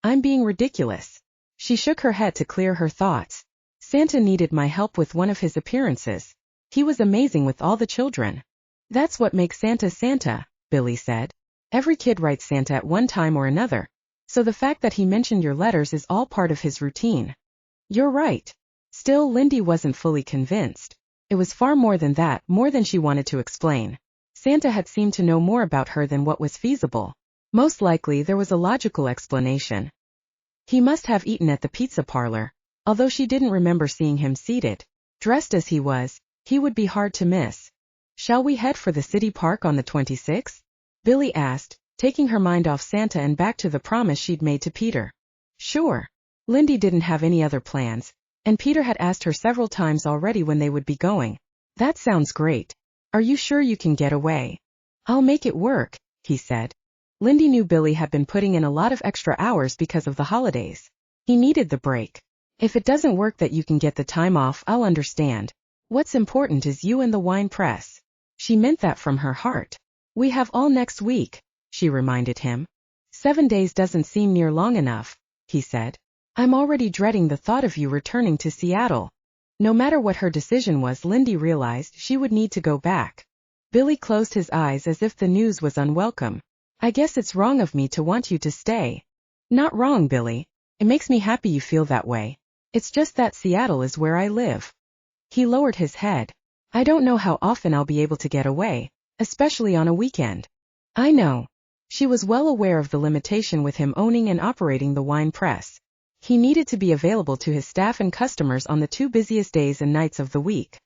"I'm being ridiculous." She shook her head to clear her thoughts. "Santa needed my help with one of his appearances. He was amazing with all the children." "That's what makes Santa Santa," Billy said. "Every kid writes Santa at one time or another, so the fact that he mentioned your letters is all part of his routine." "You're right." Still, Lindy wasn't fully convinced. It was far more than that, more than she wanted to explain. Santa had seemed to know more about her than what was feasible. Most likely there was a logical explanation. He must have eaten at the pizza parlor. Although she didn't remember seeing him seated, dressed as he would be hard to miss. "Shall we head for the city park on the 26th? Billy asked, taking her mind off Santa and back to the promise she'd made to Peter. Sure. Lindy didn't have any other plans, and Peter had asked her several times already when they would be going. "That sounds great. Are you sure you can get away?" "I'll make it work," he said. Lindy knew Billy had been putting in a lot of extra hours because of the holidays. He needed the break. "If it doesn't work that you can get the time off, I'll understand. What's important is you and the wine press." She meant that from her heart. "We have all next week," she reminded him. 7 days doesn't seem near long enough," he said. "I'm already dreading the thought of you returning to Seattle." No matter what her decision was, Lindy realized she would need to go back. Billy closed his eyes as if the news was unwelcome. "I guess it's wrong of me to want you to stay." "Not wrong, Billy. It makes me happy you feel that way. It's just that Seattle is where I live." He lowered his head. "I don't know how often I'll be able to get away, especially on a weekend." "I know." She was well aware of the limitation with him owning and operating the wine press. He needed to be available to his staff and customers on the 2 busiest days and nights of the week.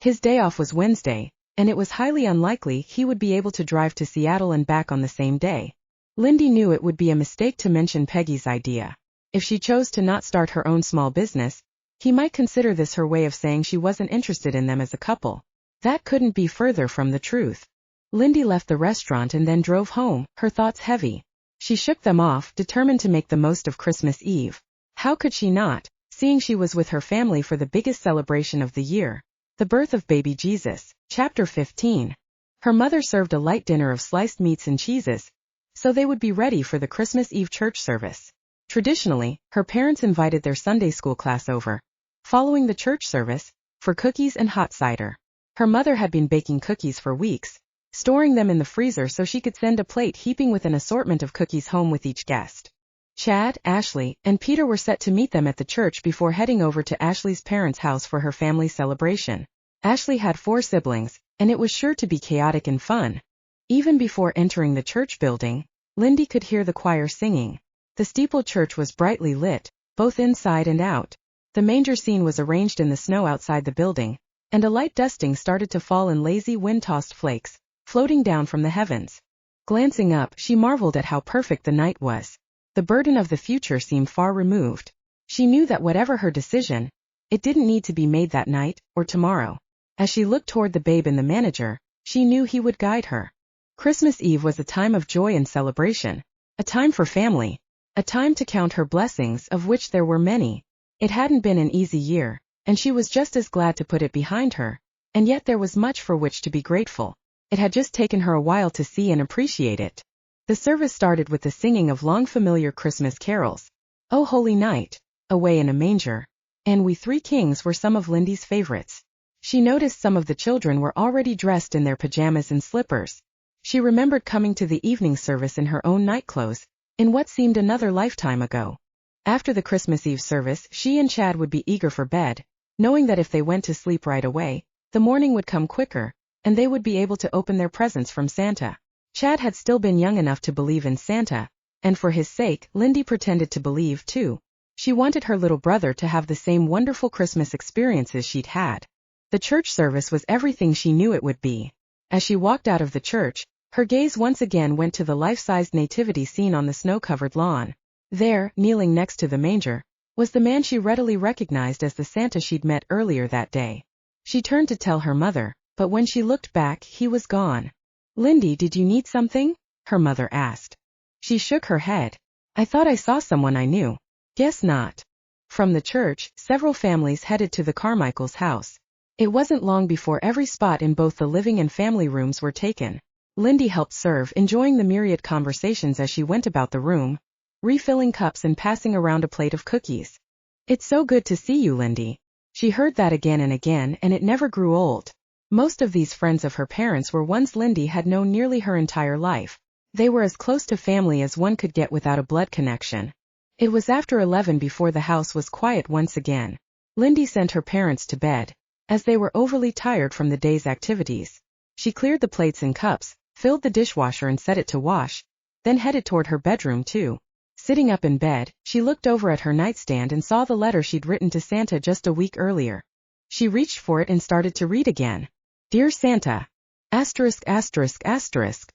His day off was Wednesday, and it was highly unlikely he would be able to drive to Seattle and back on the same day. Lindy knew it would be a mistake to mention Peggy's idea. If she chose to not start her own small business, he might consider this her way of saying she wasn't interested in them as a couple. That couldn't be further from the truth. Lindy left the restaurant and then drove home, her thoughts heavy. She shook them off, determined to make the most of Christmas Eve. How could she not, seeing she was with her family for the biggest celebration of the year, the birth of baby Jesus? Chapter 15. Her mother served a light dinner of sliced meats and cheeses, so they would be ready for the Christmas Eve church service. Traditionally, her parents invited their Sunday school class over, following the church service, for cookies and hot cider. Her mother had been baking cookies for weeks, storing them in the freezer so she could send a plate heaping with an assortment of cookies home with each guest. Chad, Ashley, and Peter were set to meet them at the church before heading over to Ashley's parents' house for her family celebration. Ashley had 4 siblings, and it was sure to be chaotic and fun. Even before entering the church building, Lindy could hear the choir singing. The steepled church was brightly lit, both inside and out. The manger scene was arranged in the snow outside the building, and a light dusting started to fall in lazy wind-tossed flakes, floating down from the heavens. Glancing up, she marveled at how perfect the night was. The burden of the future seemed far removed. She knew that whatever her decision, it didn't need to be made that night, or tomorrow. As she looked toward the babe in the manger, She knew he would guide her. Christmas Eve was a time of joy and celebration, a time for family, a time to count her blessings, of which there were many. It hadn't been an easy year, and she was just as glad to put it behind her, and yet there was much for which to be grateful. It had just taken her a while to see and appreciate it. The service started with the singing of long familiar Christmas carols. "O Holy Night," "Away in a Manger," and "We Three Kings" were some of Lindy's favorites. She noticed some of the children were already dressed in their pajamas and slippers. She remembered coming to the evening service in her own nightclothes, in what seemed another lifetime ago. After the Christmas Eve service, she and Chad would be eager for bed, knowing that if they went to sleep right away, the morning would come quicker, and they would be able to open their presents from Santa. Chad had still been young enough to believe in Santa, and for his sake, Lindy pretended to believe too. She wanted her little brother to have the same wonderful Christmas experiences she'd had. The church service was everything she knew it would be. As she walked out of the church, her gaze once again went to the life-sized nativity scene on the snow-covered lawn. There, kneeling next to the manger, was the man she readily recognized as the Santa she'd met earlier that day. She turned to tell her mother, but when she looked back, he was gone. "Lindy, did you need something?" her mother asked. She shook her head. "I thought I saw someone I knew." "Guess not." From the church, several families headed to the Carmichaels' house. It wasn't long before every spot in both the living and family rooms were taken. Lindy helped serve, enjoying the myriad conversations as she went about the room, refilling cups and passing around a plate of cookies. "It's so good to see you, Lindy." She heard that again and again, and it never grew old. Most of these friends of her parents were ones Lindy had known nearly her entire life. They were as close to family as one could get without a blood connection. It was after 11 before the house was quiet once again. Lindy sent her parents to bed, as they were overly tired from the day's activities. She cleared the plates and cups, filled the dishwasher and set it to wash, then headed toward her bedroom too. Sitting up in bed, she looked over at her nightstand and saw the letter she'd written to Santa just a week earlier. She reached for it and started to read again. "Dear Santa, *******.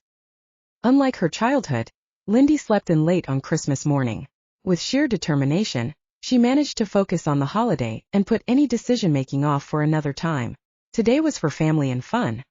Unlike her childhood, Lindy slept in late on Christmas morning. With sheer determination, she managed to focus on the holiday and put any decision-making off for another time. Today was for family and fun.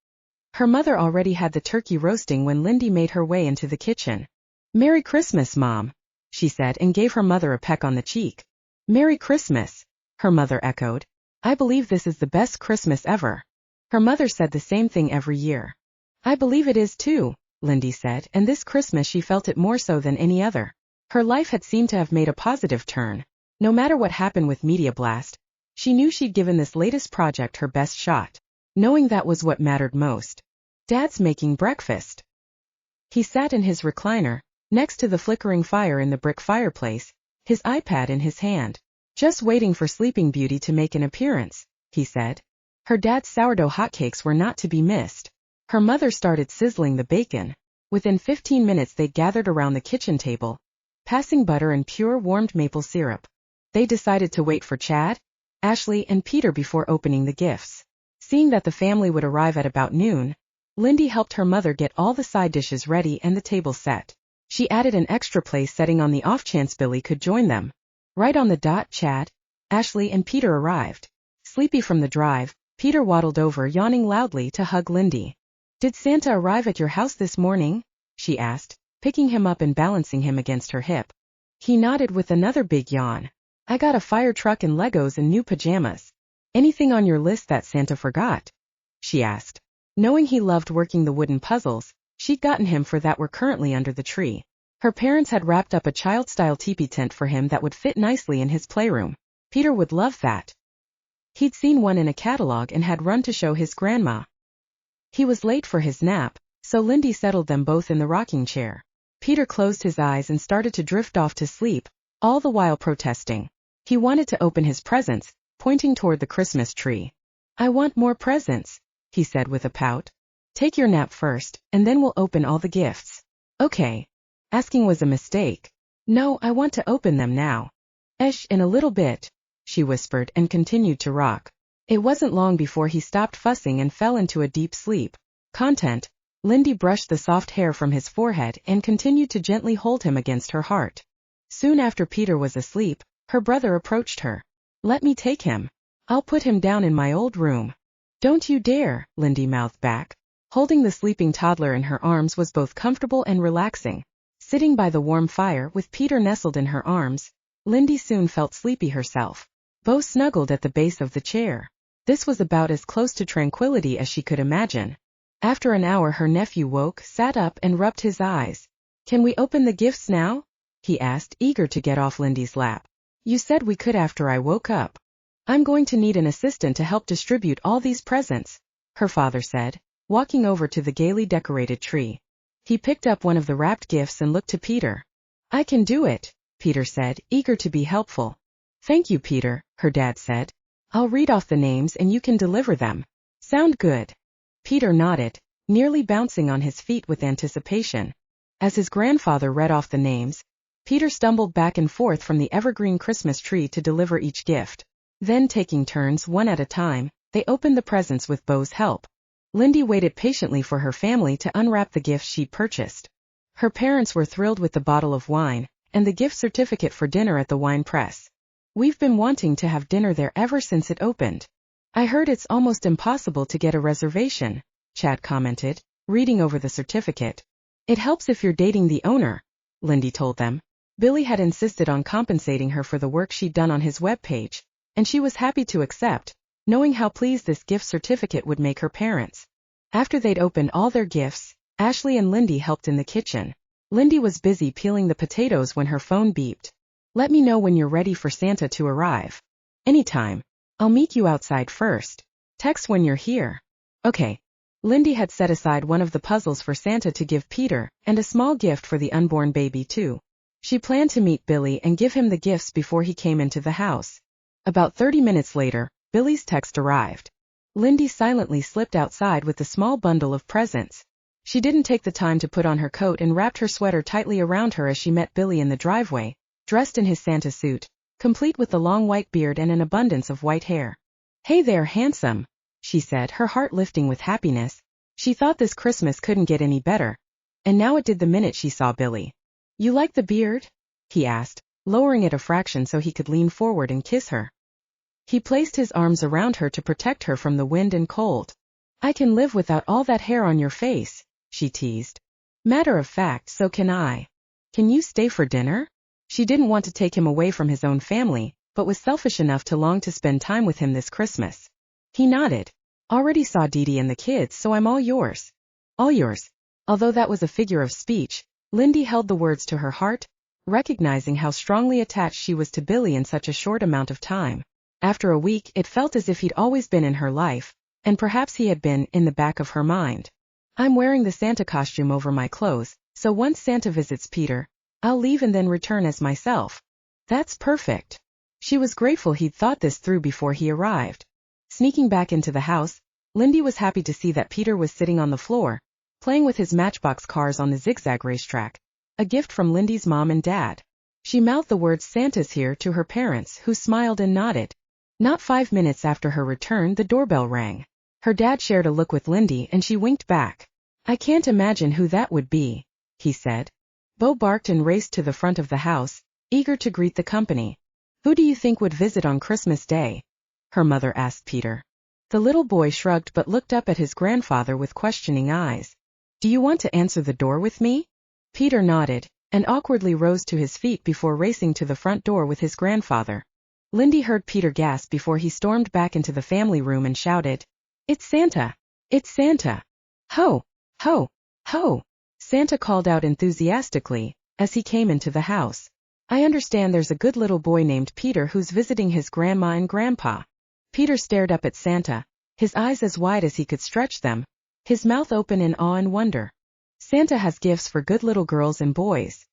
Her mother already had the turkey roasting when Lindy made her way into the kitchen. "Merry Christmas, Mom," she said and gave her mother a peck on the cheek. "Merry Christmas," her mother echoed. "I believe this is the best Christmas ever." Her mother said the same thing every year. "I believe it is too," Lindy said, and this Christmas she felt it more so than any other. Her life had seemed to have made a positive turn. No matter what happened with Media Blast, she knew she'd given this latest project her best shot, knowing that was what mattered most. "Dad's making breakfast." He sat in his recliner, next to the flickering fire in the brick fireplace, his iPad in his hand. "Just waiting for Sleeping Beauty to make an appearance," he said. Her dad's sourdough hotcakes were not to be missed. Her mother started sizzling the bacon. Within 15 minutes they gathered around the kitchen table, passing butter and pure warmed maple syrup. They decided to wait for Chad, Ashley, and Peter before opening the gifts. Seeing that the family would arrive at about noon, Lindy helped her mother get all the side dishes ready and the table set. She added an extra place setting on the off chance Billy could join them. Right on the dot, Chad, Ashley, and Peter arrived. Sleepy from the drive, Peter waddled over, yawning loudly, to hug Lindy. "Did Santa arrive at your house this morning?" she asked, picking him up and balancing him against her hip. He nodded with another big yawn. "I got a fire truck and Legos and new pajamas." "Anything on your list that Santa forgot?" she asked. Knowing he loved working the wooden puzzles she'd gotten him for that were currently under the tree. Her parents had wrapped up a child-style teepee tent for him that would fit nicely in his playroom. Peter would love that. He'd seen one in a catalog and had run to show his grandma. He was late for his nap, so Lindy settled them both in the rocking chair. Peter closed his eyes and started to drift off to sleep, all the while protesting. He wanted to open his presents, pointing toward the Christmas tree. "I want more presents," he said with a pout. "Take your nap first, and then we'll open all the gifts." "Okay." Asking was a mistake. "No, I want to open them now." In a little bit," she whispered and continued to rock. It wasn't long before he stopped fussing and fell into a deep sleep. Content. Lindy brushed the soft hair from his forehead and continued to gently hold him against her heart. Soon after Peter was asleep, her brother approached her. "Let me take him. I'll put him down in my old room." "Don't you dare," Lindy mouthed back, Holding the sleeping toddler in her arms was both comfortable and relaxing. Sitting by the warm fire with Peter nestled in her arms, Lindy soon felt sleepy herself. Bo snuggled at the base of the chair. This was about as close to tranquility as she could imagine. After an hour her nephew woke, sat up and rubbed his eyes. "Can we open the gifts now?" he asked, eager to get off Lindy's lap. "You said we could after I woke up." "I'm going to need an assistant to help distribute all these presents," her father said, walking over to the gaily decorated tree. He picked up one of the wrapped gifts and looked to Peter. "I can do it," Peter said, eager to be helpful. "Thank you, Peter," her dad said. "I'll read off the names and you can deliver them. Sound good?" Peter nodded, nearly bouncing on his feet with anticipation. As his grandfather read off the names, Peter stumbled back and forth from the evergreen Christmas tree to deliver each gift. Then, taking turns one at a time, they opened the presents with Bo's help. Lindy waited patiently for her family to unwrap the gifts she'd purchased. Her parents were thrilled with the bottle of wine and the gift certificate for dinner at the wine press. "We've been wanting to have dinner there ever since it opened. I heard it's almost impossible to get a reservation," Chad commented, reading over the certificate. "It helps if you're dating the owner," Lindy told them. Billy had insisted on compensating her for the work she'd done on his webpage, and she was happy to accept, knowing how pleased this gift certificate would make her parents. After they'd opened all their gifts, Ashley and Lindy helped in the kitchen. Lindy was busy peeling the potatoes when her phone beeped. "Let me know when you're ready for Santa to arrive." "Anytime. I'll meet you outside first. Text when you're here." "Okay." Lindy had set aside one of the puzzles for Santa to give Peter, and a small gift for the unborn baby too. She planned to meet Billy and give him the gifts before he came into the house. About 30 minutes later, Billy's text arrived. Lindy silently slipped outside with the small bundle of presents. She didn't take the time to put on her coat and wrapped her sweater tightly around her as she met Billy in the driveway, dressed in his Santa suit, complete with the long white beard and an abundance of white hair. "Hey there, handsome," she said, her heart lifting with happiness. She thought this Christmas couldn't get any better. And now it did the minute she saw Billy. "You like the beard?" he asked, lowering it a fraction so he could lean forward and kiss her. He placed his arms around her to protect her from the wind and cold. "I can live without all that hair on your face," she teased. "Matter of fact, so can I. Can you stay for dinner?" She didn't want to take him away from his own family, but was selfish enough to long to spend time with him this Christmas. He nodded. "Already saw Dee Dee and the kids, so I'm all yours." "All yours." Although that was a figure of speech, Lindy held the words to her heart, recognizing how strongly attached she was to Billy in such a short amount of time. After a week, it felt as if he'd always been in her life, and perhaps he had been in the back of her mind. "I'm wearing the Santa costume over my clothes, so once Santa visits Peter, I'll leave and then return as myself." "That's perfect." She was grateful he'd thought this through before he arrived. Sneaking back into the house, Lindy was happy to see that Peter was sitting on the floor, playing with his Matchbox cars on the zigzag racetrack, a gift from Lindy's mom and dad. She mouthed the words "Santa's here" to her parents, who smiled and nodded. Not 5 minutes after her return, the doorbell rang. Her dad shared a look with Lindy and she winked back. "I can't imagine who that would be," he said. Bo barked and raced to the front of the house, eager to greet the company. "Who do you think would visit on Christmas Day?" her mother asked Peter. The little boy shrugged but looked up at his grandfather with questioning eyes. "Do you want to answer the door with me?" Peter nodded, and awkwardly rose to his feet before racing to the front door with his grandfather. Lindy heard Peter gasp before he stormed back into the family room and shouted, "It's Santa! It's Santa! Ho! Ho! Ho!" Santa called out enthusiastically, as he came into the house. "I understand there's a good little boy named Peter who's visiting his grandma and grandpa." Peter stared up at Santa, his eyes as wide as he could stretch them, his mouth open in awe and wonder. "Santa has gifts for good little girls and boys."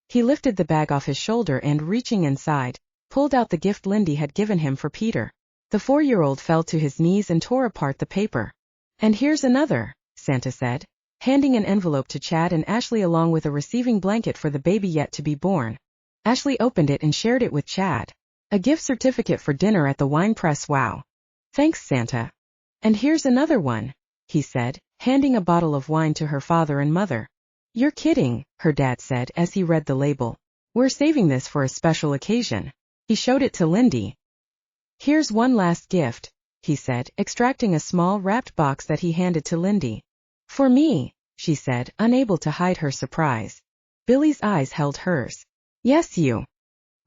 He lifted the bag off his shoulder and, reaching inside, pulled out the gift Lindy had given him for Peter. The 4-year-old fell to his knees and tore apart the paper. "And here's another," Santa said, handing an envelope to Chad and Ashley along with a receiving blanket for the baby yet to be born. Ashley opened it and shared it with Chad. "A gift certificate for dinner at the wine press. Wow. Thanks, Santa." "And here's another one," he said, handing a bottle of wine to her father and mother. "You're kidding," her dad said as he read the label. "We're saving this for a special occasion." He showed it to Lindy. "Here's one last gift," he said, extracting a small wrapped box that he handed to Lindy. For me, she said, unable to hide her surprise. Billy's eyes held hers. Yes, you.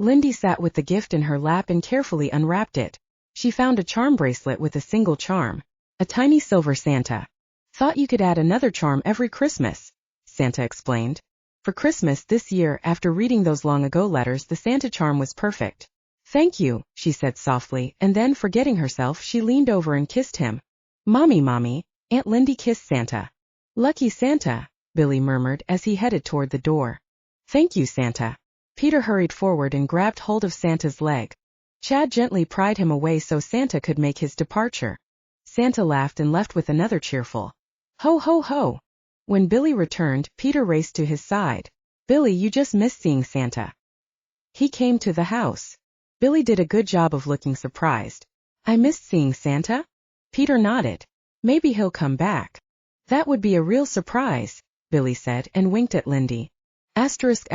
Lindy sat with the gift in her lap and carefully unwrapped it. She found a charm bracelet with a single charm. A tiny silver Santa. Thought you could add another charm every Christmas, Santa explained. For Christmas this year, after reading those long ago letters, the Santa charm was perfect. Thank you, she said softly, and then, forgetting herself, she leaned over and kissed him. Mommy, Aunt Lindy kissed Santa. Lucky Santa, Billy murmured as he headed toward the door. Thank you, Santa. Peter hurried forward and grabbed hold of Santa's leg. Chad gently pried him away so Santa could make his departure. Santa laughed and left with another cheerful ho ho ho. When Billy returned, Peter raced to his side. Billy, you just missed seeing Santa. He came to the house. Billy did a good job of looking surprised. I missed seeing Santa? Peter nodded. Maybe he'll come back. That would be a real surprise, Billy said and winked at Lindy. Asterisk.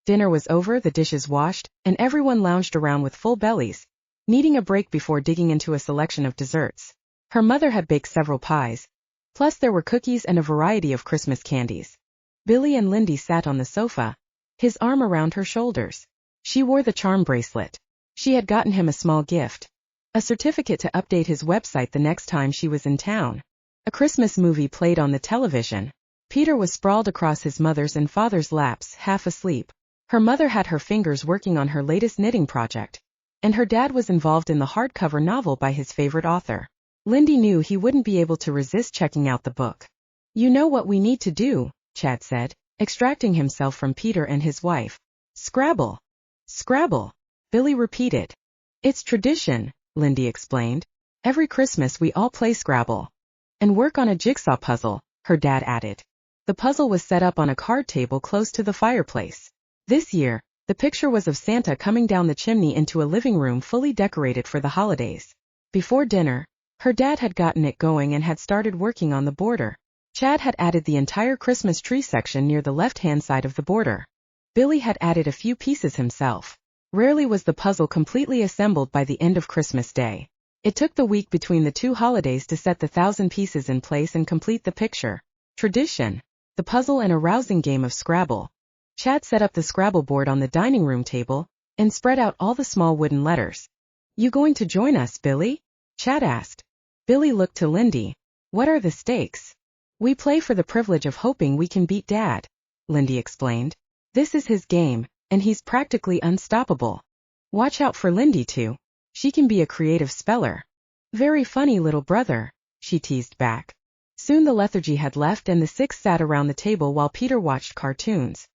Dinner was over, the dishes washed, and everyone lounged around with full bellies, needing a break before digging into a selection of desserts. Her mother had baked several pies. Plus there were cookies and a variety of Christmas candies. Billy and Lindy sat on the sofa, his arm around her shoulders. She wore the charm bracelet. She had gotten him a small gift. A certificate to update his website the next time she was in town. A Christmas movie played on the television. Peter was sprawled across his mother's and father's laps, half asleep. Her mother had her fingers working on her latest knitting project, and her dad was involved in the hardcover novel by his favorite author. Lindy knew he wouldn't be able to resist checking out the book. You know what we need to do, Chad said, extracting himself from Peter and his wife. Scrabble. Scrabble, Billy repeated. It's tradition, Lindy explained. Every Christmas we all play Scrabble. And work on a jigsaw puzzle, her dad added. The puzzle was set up on a card table close to the fireplace. This year, the picture was of Santa coming down the chimney into a living room fully decorated for the holidays. Before dinner, her dad had gotten it going and had started working on the border. Chad had added the entire Christmas tree section near the left-hand side of the border. Billy had added a few pieces himself. Rarely was the puzzle completely assembled by the end of Christmas Day. It took the week between the two holidays to set the 1,000 pieces in place and complete the picture. Tradition. The puzzle and a rousing game of Scrabble. Chad set up the Scrabble board on the dining room table and spread out all the small wooden letters. You going to join us, Billy? Chad asked. Billy looked to Lindy. What are the stakes? We play for the privilege of hoping we can beat Dad, Lindy explained. This is his game, and he's practically unstoppable. Watch out for Lindy too. She can be a creative speller. Very funny little brother, she teased back. Soon the lethargy had left and the six sat around the table while Peter watched cartoons.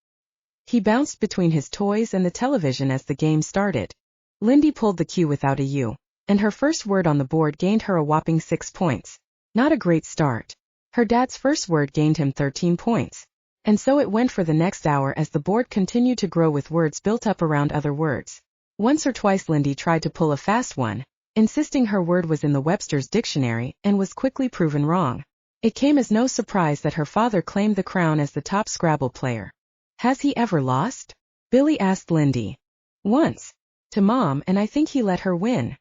He bounced between his toys and the television as the game started. Lindy pulled the cue without a U, and her first word on the board gained her a whopping 6 points. Not a great start. Her dad's first word gained him 13 points. And so it went for the next hour as the board continued to grow with words built up around other words. Once or twice Lindy tried to pull a fast one, insisting her word was in the Webster's dictionary, and was quickly proven wrong. It came as no surprise that her father claimed the crown as the top Scrabble player. Has he ever lost? Billy asked Lindy. Once. To Mom, and I think he let her win.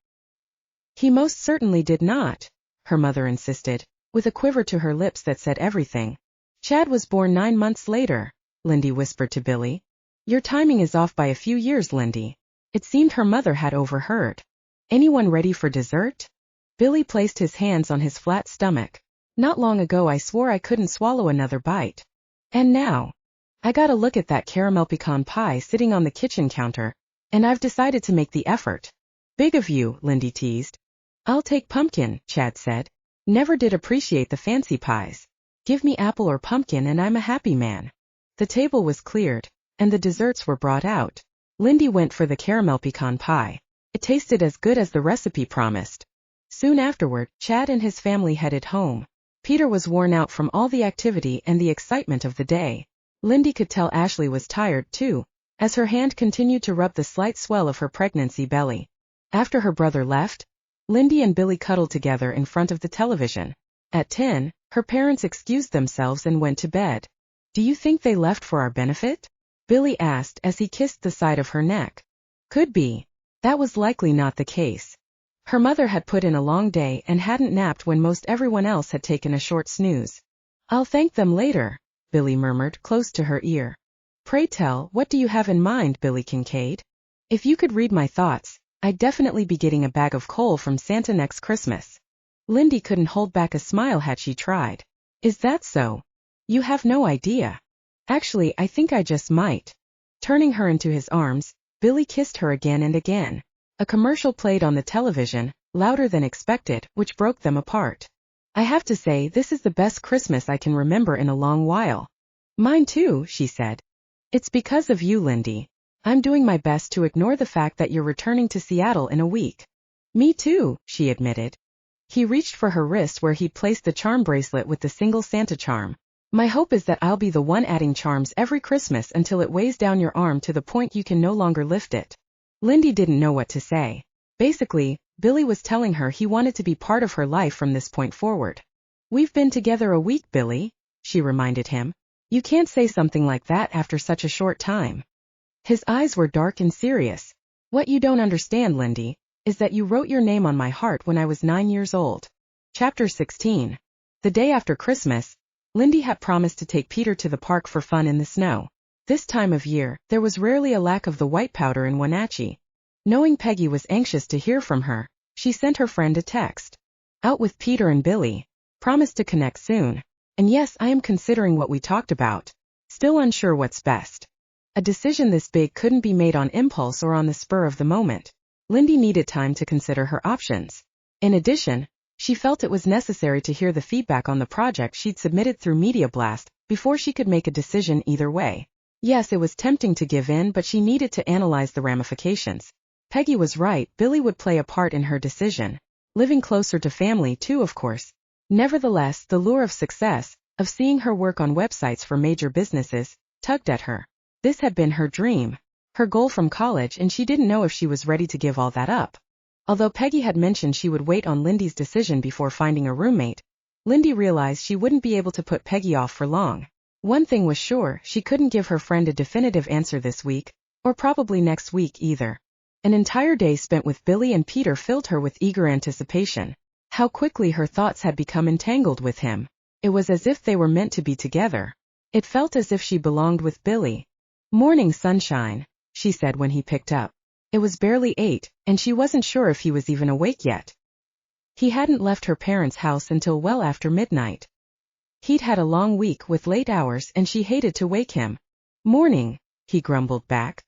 He most certainly did not, her mother insisted, with a quiver to her lips that said everything. Chad was born 9 months later, Lindy whispered to Billy. Your timing is off by a few years, Lindy. It seemed her mother had overheard. Anyone ready for dessert? Billy placed his hands on his flat stomach. Not long ago I swore I couldn't swallow another bite. And now? I gotta look at that caramel pecan pie sitting on the kitchen counter, and I've decided to make the effort. Big of you, Lindy teased. I'll take pumpkin, Chad said. Never did appreciate the fancy pies. Give me apple or pumpkin and I'm a happy man. The table was cleared, and the desserts were brought out. Lindy went for the caramel pecan pie. It tasted as good as the recipe promised. Soon afterward, Chad and his family headed home. Peter was worn out from all the activity and the excitement of the day. Lindy could tell Ashley was tired too, as her hand continued to rub the slight swell of her pregnancy belly. After her brother left, Lindy and Billy cuddled together in front of the television. At 10, her parents excused themselves and went to bed. Do you think they left for our benefit? Billy asked as he kissed the side of her neck. Could be. That was likely not the case. Her mother had put in a long day and hadn't napped when most everyone else had taken a short snooze. "I'll thank them later," Billy murmured close to her ear. "Pray tell, what do you have in mind, Billy Kincaid? If you could read my thoughts, I'd definitely be getting a bag of coal from Santa next Christmas." Lindy couldn't hold back a smile had she tried. "Is that so? You have no idea. Actually, I think I just might." Turning her into his arms, Billy kissed her again and again. A commercial played on the television, louder than expected, which broke them apart. "I have to say, this is the best Christmas I can remember in a long while." "Mine too," she said. "It's because of you, Lindy. I'm doing my best to ignore the fact that you're returning to Seattle in a week." "Me too," she admitted. He reached for her wrist where he'd placed the charm bracelet with the single Santa charm. "My hope is that I'll be the one adding charms every Christmas until it weighs down your arm to the point you can no longer lift it." Lindy didn't know what to say. Basically, Billy was telling her he wanted to be part of her life from this point forward. "We've been together a week, Billy," she reminded him. "You can't say something like that after such a short time." His eyes were dark and serious. "What you don't understand, Lindy, is that you wrote your name on my heart when I was 9 years old." Chapter 16. The day after Christmas, Lindy had promised to take Peter to the park for fun in the snow. This time of year, there was rarely a lack of the white powder in Wenatchee. Knowing Peggy was anxious to hear from her, she sent her friend a text. "Out with Peter and Billy. Promise to connect soon. And yes, I am considering what we talked about. Still unsure what's best." A decision this big couldn't be made on impulse or on the spur of the moment. Lindy needed time to consider her options. In addition, she felt it was necessary to hear the feedback on the project she'd submitted through Media Blast before she could make a decision either way. Yes, it was tempting to give in, but she needed to analyze the ramifications. Peggy was right, Billy would play a part in her decision. Living closer to family too, of course. Nevertheless, the lure of success, of seeing her work on websites for major businesses, tugged at her. This had been her dream, her goal from college, and she didn't know if she was ready to give all that up. Although Peggy had mentioned she would wait on Lindy's decision before finding a roommate, Lindy realized she wouldn't be able to put Peggy off for long. One thing was sure, she couldn't give her friend a definitive answer this week, or probably next week either. An entire day spent with Billy and Peter filled her with eager anticipation. How quickly her thoughts had become entangled with him. It was as if they were meant to be together. It felt as if she belonged with Billy. "Morning, sunshine," she said when he picked up. It was barely 8, and she wasn't sure if he was even awake yet. He hadn't left her parents' house until well after midnight. He'd had a long week with late hours and she hated to wake him. "Morning," he grumbled back.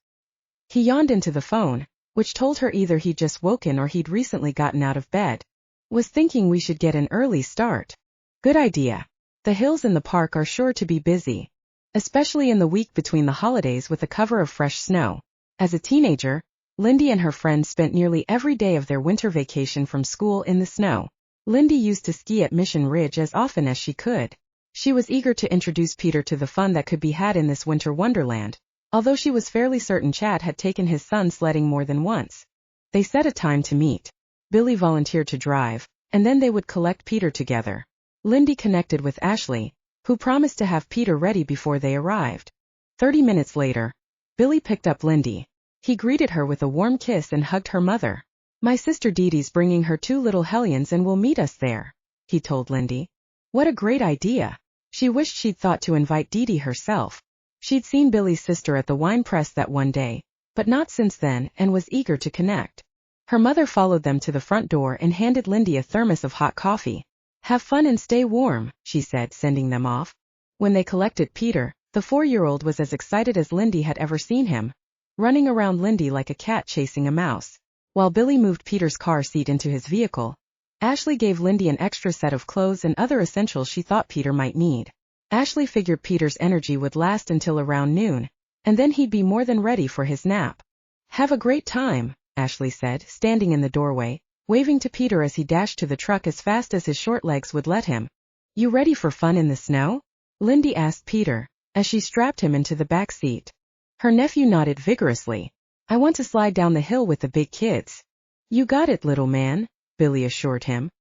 He yawned into the phone, which told her either he'd just woken or he'd recently gotten out of bed. "Was thinking we should get an early start." "Good idea. The hills in the park are sure to be busy, especially in the week between the holidays with a cover of fresh snow." As a teenager, Lindy and her friends spent nearly every day of their winter vacation from school in the snow. Lindy used to ski at Mission Ridge as often as she could. She was eager to introduce Peter to the fun that could be had in this winter wonderland, although she was fairly certain Chad had taken his son sledding more than once. They set a time to meet. Billy volunteered to drive, and then they would collect Peter together. Lindy connected with Ashley, who promised to have Peter ready before they arrived. 30 minutes later, Billy picked up Lindy. He greeted her with a warm kiss and hugged her mother. "My sister Dee Dee's bringing her 2 little hellions and will meet us there," he told Lindy. What a great idea. She wished she'd thought to invite Dee Dee herself. She'd seen Billy's sister at the wine press that one day, but not since then, and was eager to connect. Her mother followed them to the front door and handed Lindy a thermos of hot coffee. "Have fun and stay warm," she said, sending them off. When they collected Peter, the 4-year-old was as excited as Lindy had ever seen him, running around Lindy like a cat chasing a mouse. While Billy moved Peter's car seat into his vehicle, Ashley gave Lindy an extra set of clothes and other essentials she thought Peter might need. Ashley figured Peter's energy would last until around noon, and then he'd be more than ready for his nap. "Have a great time," Ashley said, standing in the doorway, waving to Peter as he dashed to the truck as fast as his short legs would let him. "You ready for fun in the snow?" Lindy asked Peter, as she strapped him into the back seat. Her nephew nodded vigorously. "I want to slide down the hill with the big kids." "You got it, little man," Billy assured him.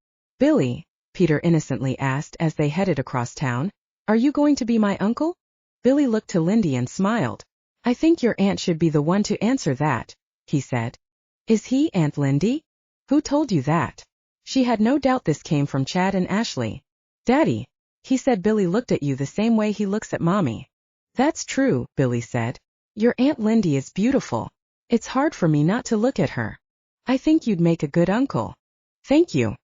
"Billy," Peter innocently asked as they headed across town, "are you going to be my uncle?" Billy looked to Lindy and smiled. "I think your aunt should be the one to answer that," he said. "Is he, Aunt Lindy?" Who told you that? She had no doubt this came from Chad and Ashley. Daddy. He said Billy looked at you the same way he looks at Mommy. That's true, Billy said. Your Aunt Lindy is beautiful. It's hard for me not to look at her. I think you'd make a good uncle. Thank you.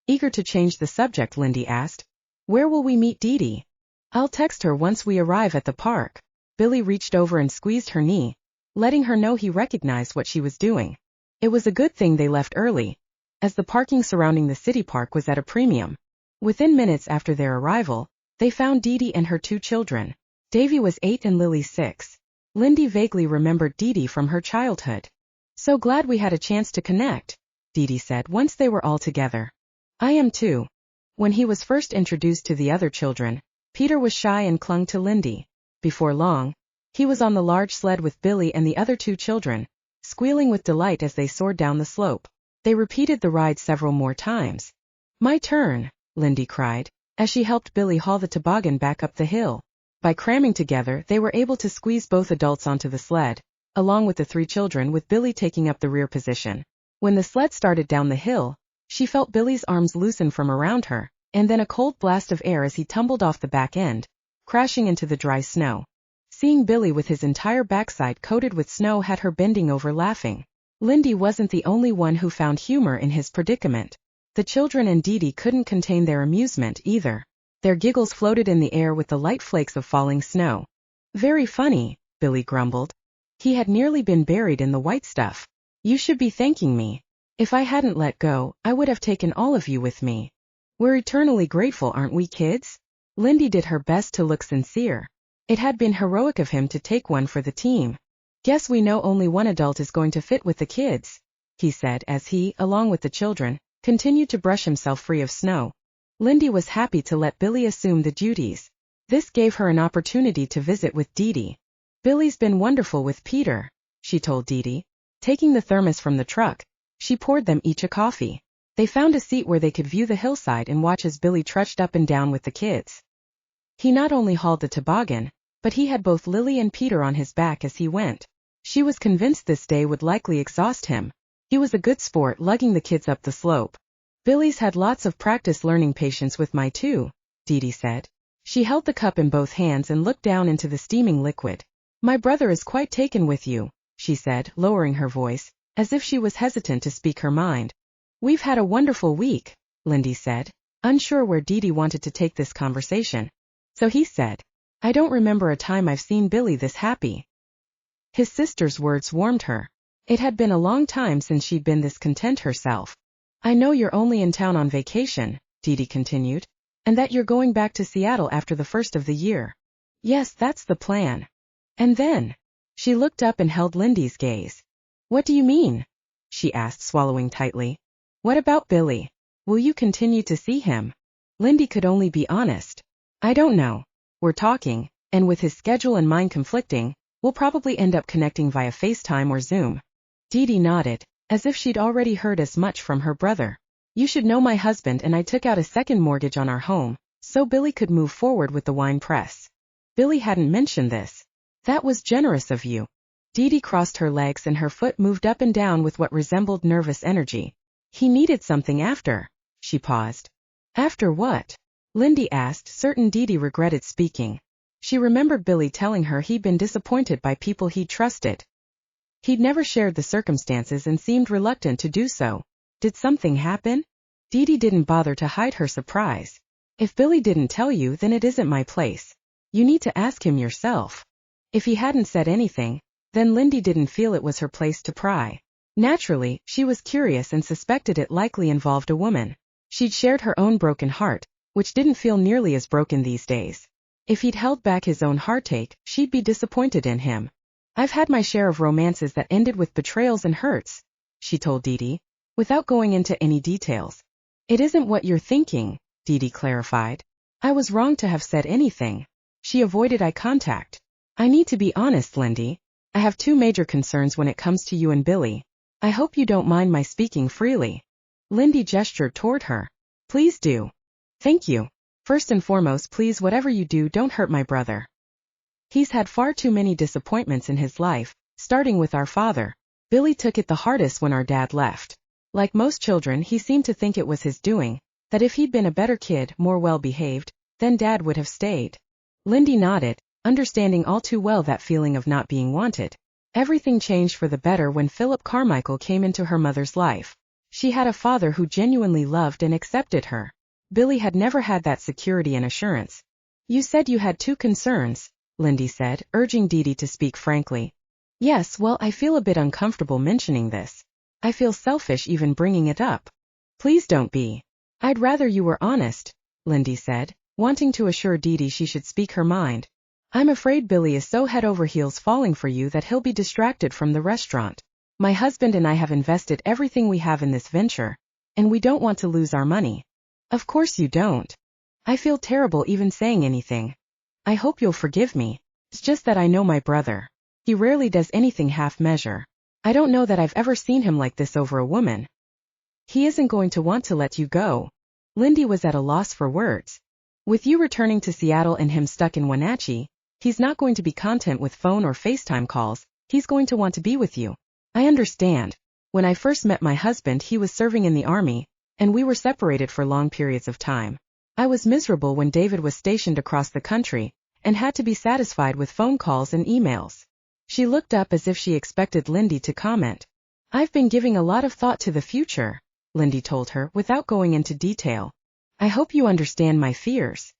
Eager to change the subject, Lindy asked. Where will we meet Dee Dee? I'll text her once we arrive at the park. Billy reached over and squeezed her knee, letting her know he recognized what she was doing. It was a good thing they left early, as the parking surrounding the city park was at a premium. Within minutes after their arrival, they found Dee Dee and her 2 children. Davy was 8 and Lily 6. Lindy vaguely remembered Dee Dee from her childhood. So glad we had a chance to connect, Dee Dee said once they were all together. I am too. When he was first introduced to the other children, Peter was shy and clung to Lindy. Before long, he was on the large sled with Billy and the other 2 children, squealing with delight as they soared down the slope. They repeated the ride several more times. My turn, Lindy cried, as she helped Billy haul the toboggan back up the hill. By cramming together, they were able to squeeze both adults onto the sled, along with the 3 children, with Billy taking up the rear position. When the sled started down the hill, she felt Billy's arms loosen from around her, and then a cold blast of air as he tumbled off the back end, crashing into the dry snow. Seeing Billy with his entire backside coated with snow had her bending over laughing. Lindy wasn't the only one who found humor in his predicament. The children and Dee Dee couldn't contain their amusement either. Their giggles floated in the air with the light flakes of falling snow. Very funny, Billy grumbled. He had nearly been buried in the white stuff. You should be thanking me. If I hadn't let go, I would have taken all of you with me. We're eternally grateful, aren't we, kids? Lindy did her best to look sincere. It had been heroic of him to take one for the team. Guess we know only one adult is going to fit with the kids, he said as he, along with the children, continued to brush himself free of snow. Lindy was happy to let Billy assume the duties. This gave her an opportunity to visit with Dee Dee. Billy's been wonderful with Peter, she told Dee Dee. Taking the thermos from the truck, she poured them each a coffee. They found a seat where they could view the hillside and watch as Billy trudged up and down with the kids. He not only hauled the toboggan, but he had both Lily and Peter on his back as he went. She was convinced this day would likely exhaust him. He was a good sport lugging the kids up the slope. Billy's had lots of practice learning patience with my 2, Dee Dee said. She held the cup in both hands and looked down into the steaming liquid. My brother is quite taken with you, she said, lowering her voice, as if she was hesitant to speak her mind. We've had a wonderful week, Lindy said, unsure where Dee Dee wanted to take this conversation. So he said, I don't remember a time I've seen Billy this happy. His sister's words warmed her. It had been a long time since she'd been this content herself. I know you're only in town on vacation, Dee Dee continued, and that you're going back to Seattle after the first of the year. Yes, that's the plan. And then, she looked up and held Lindy's gaze. What do you mean? She asked, swallowing tightly. What about Billy? Will you continue to see him? Lindy could only be honest. I don't know. We're talking, and with his schedule and mine conflicting, we'll probably end up connecting via FaceTime or Zoom. Dee Dee nodded, as if she'd already heard as much from her brother. You should know my husband and I took out a second mortgage on our home, so Billy could move forward with the wine press. Billy hadn't mentioned this. That was generous of you. Dee Dee crossed her legs and her foot moved up and down with what resembled nervous energy. He needed something after. She paused. After what? Lindy asked, certain Dee Dee regretted speaking. She remembered Billy telling her he'd been disappointed by people he'd trusted. He'd never shared the circumstances and seemed reluctant to do so. Did something happen? Dee Dee didn't bother to hide her surprise. If Billy didn't tell you, then it isn't my place. You need to ask him yourself. If he hadn't said anything, then Lindy didn't feel it was her place to pry. Naturally, she was curious and suspected it likely involved a woman. She'd shared her own broken heart, which didn't feel nearly as broken these days. If he'd held back his own heartache, she'd be disappointed in him. I've had my share of romances that ended with betrayals and hurts, she told Dee Dee, without going into any details. It isn't what you're thinking, Dee Dee clarified. I was wrong to have said anything. She avoided eye contact. I need to be honest, Lindy. I have 2 major concerns when it comes to you and Billy. I hope you don't mind my speaking freely. Lindy gestured toward her. Please do. Thank you. First and foremost, please, whatever you do, don't hurt my brother. He's had far too many disappointments in his life, starting with our father. Billy took it the hardest when our dad left. Like most children, he seemed to think it was his doing, that if he'd been a better kid, more well-behaved, then Dad would have stayed. Lindy nodded, understanding all too well that feeling of not being wanted. Everything changed for the better when Philip Carmichael came into her mother's life. She had a father who genuinely loved and accepted her. Billy had never had that security and assurance. You said you had 2 concerns, Lindy said, urging Dee to speak frankly. Yes, well, I feel a bit uncomfortable mentioning this. I feel selfish even bringing it up. Please don't be. I'd rather you were honest, Lindy said, wanting to assure Dee she should speak her mind. I'm afraid Billy is so head over heels falling for you that he'll be distracted from the restaurant. My husband and I have invested everything we have in this venture, and we don't want to lose our money. Of course you don't. I feel terrible even saying anything. I hope you'll forgive me. It's just that I know my brother. He rarely does anything half-measure. I don't know that I've ever seen him like this over a woman. He isn't going to want to let you go. Lindy was at a loss for words. With you returning to Seattle and him stuck in Wenatchee, he's not going to be content with phone or FaceTime calls, he's going to want to be with you. I understand. When I first met my husband, he was serving in the army, and we were separated for long periods of time. I was miserable when David was stationed across the country, and had to be satisfied with phone calls and emails. She looked up as if she expected Lindy to comment. I've been giving a lot of thought to the future, Lindy told her, without going into detail. I hope you understand my fears.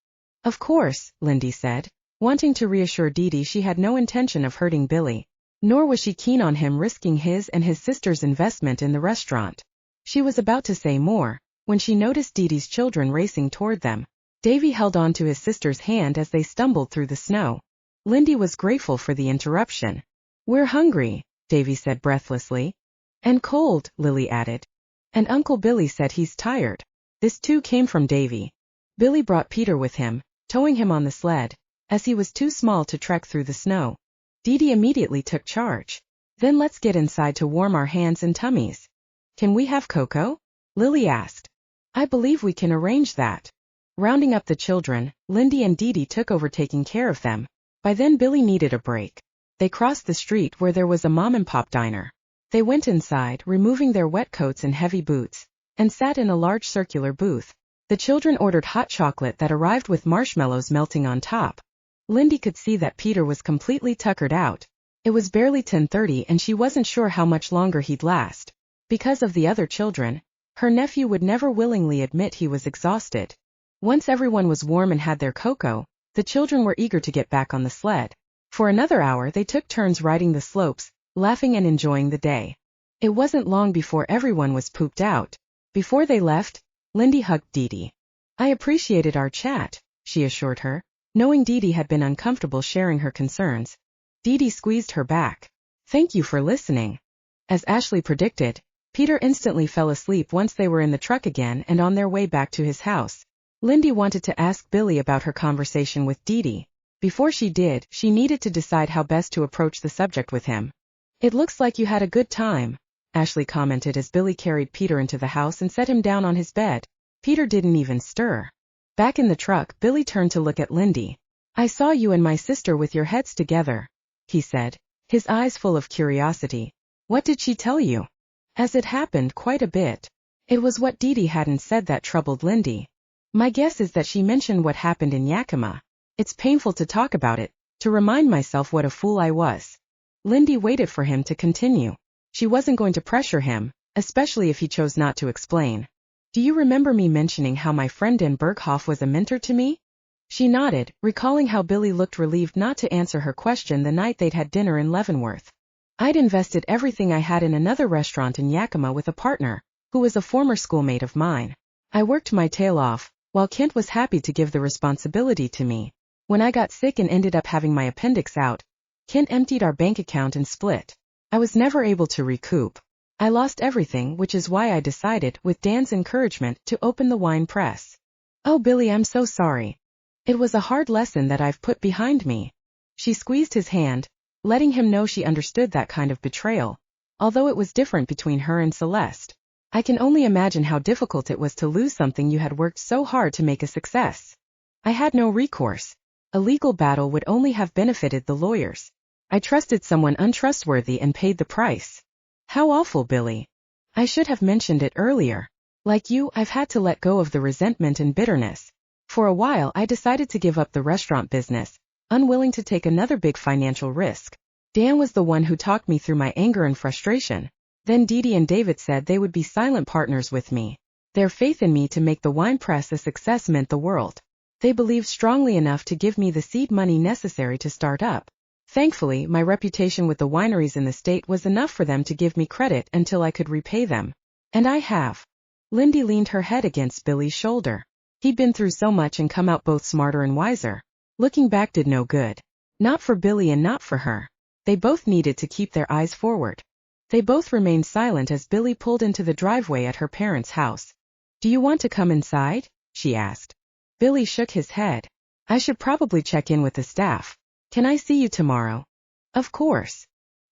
Of course, Lindy said, wanting to reassure Dee she had no intention of hurting Billy, nor was she keen on him risking his and his sister's investment in the restaurant. She was about to say more, when she noticed Dee's children racing toward them. Davy held on to his sister's hand as they stumbled through the snow. Lindy was grateful for the interruption. We're hungry, Davy said breathlessly. And cold, Lily added. And Uncle Billy said he's tired. This too came from Davy. Billy brought Peter with him, towing him on the sled, as he was too small to trek through the snow. Dee immediately took charge. Then let's get inside to warm our hands and tummies. Can we have cocoa? Lily asked. I believe we can arrange that. Rounding up the children, Lindy and Dee took over taking care of them. By then Billy needed a break. They crossed the street where there was a mom-and-pop diner. They went inside, removing their wet coats and heavy boots, and sat in a large circular booth. The children ordered hot chocolate that arrived with marshmallows melting on top. Lindy could see that Peter was completely tuckered out. It was barely 10:30 and she wasn't sure how much longer he'd last. Because of the other children, her nephew would never willingly admit he was exhausted. Once everyone was warm and had their cocoa, the children were eager to get back on the sled. For another hour they took turns riding the slopes, laughing and enjoying the day. It wasn't long before everyone was pooped out. Before they left, Lindy hugged Dee. I appreciated our chat, she assured her, knowing Dee had been uncomfortable sharing her concerns. Dee squeezed her back. Thank you for listening. As Ashley predicted, Peter instantly fell asleep once they were in the truck again and on their way back to his house. Lindy wanted to ask Billy about her conversation with Dee. Before she did, she needed to decide how best to approach the subject with him. It looks like you had a good time, Ashley commented as Billy carried Peter into the house and set him down on his bed. Peter didn't even stir. Back in the truck, Billy turned to look at Lindy. I saw you and my sister with your heads together, he said, his eyes full of curiosity. What did she tell you? As it happened, quite a bit. It was what Dee hadn't said that troubled Lindy. My guess is that she mentioned what happened in Yakima. It's painful to talk about it, to remind myself what a fool I was. Lindy waited for him to continue. She wasn't going to pressure him, especially if he chose not to explain. Do you remember me mentioning how my friend Dan Berghoff was a mentor to me? She nodded, recalling how Billy looked relieved not to answer her question the night they'd had dinner in Leavenworth. I'd invested everything I had in another restaurant in Yakima with a partner, who was a former schoolmate of mine. I worked my tail off, while Kent was happy to give the responsibility to me. When I got sick and ended up having my appendix out, Kent emptied our bank account and split. I was never able to recoup. I lost everything, which is why I decided, with Dan's encouragement, to open the wine press. Oh Billy, I'm so sorry. It was a hard lesson that I've put behind me. She squeezed his hand, letting him know she understood that kind of betrayal, although it was different between her and Celeste. I can only imagine how difficult it was to lose something you had worked so hard to make a success. I had no recourse. A legal battle would only have benefited the lawyers. I trusted someone untrustworthy and paid the price. How awful, Billy. I should have mentioned it earlier. Like you, I've had to let go of the resentment and bitterness. For a while I decided to give up the restaurant business, unwilling to take another big financial risk. Dan was the one who talked me through my anger and frustration. Then Dee Dee and David said they would be silent partners with me. Their faith in me to make the wine press a success meant the world. They believed strongly enough to give me the seed money necessary to start up. Thankfully, my reputation with the wineries in the state was enough for them to give me credit until I could repay them. And I have. Lindy leaned her head against Billy's shoulder. He'd been through so much and come out both smarter and wiser. Looking back did no good. Not for Billy and not for her. They both needed to keep their eyes forward. They both remained silent as Billy pulled into the driveway at her parents' house. "Do you want to come inside?" she asked. Billy shook his head. "I should probably check in with the staff. Can I see you tomorrow?" "Of course.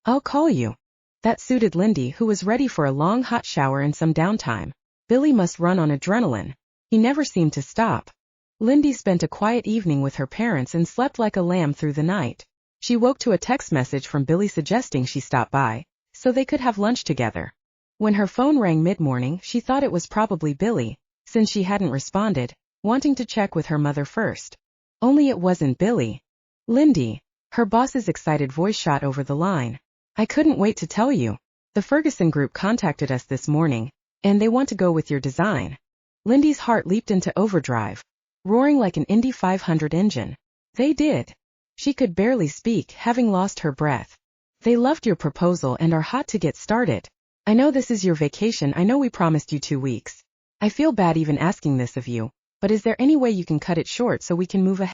I'll call you." That suited Lindy, who was ready for a long hot shower and some downtime. Billy must run on adrenaline. He never seemed to stop. Lindy spent a quiet evening with her parents and slept like a lamb through the night. She woke to a text message from Billy suggesting she stop by, so they could have lunch together. When her phone rang mid-morning, she thought it was probably Billy, since she hadn't responded, wanting to check with her mother first. Only it wasn't Billy. "Lindy." Her boss's excited voice shot over the line. "I couldn't wait to tell you. The Ferguson Group contacted us this morning, and they want to go with your design." Lindy's heart leaped into overdrive, roaring like an Indy 500 engine. "They did." She could barely speak, having lost her breath. "They loved your proposal and are hot to get started. I know this is your vacation. I know we promised you 2 weeks. I feel bad even asking this of you, but is there any way you can cut it short so we can move ahead?"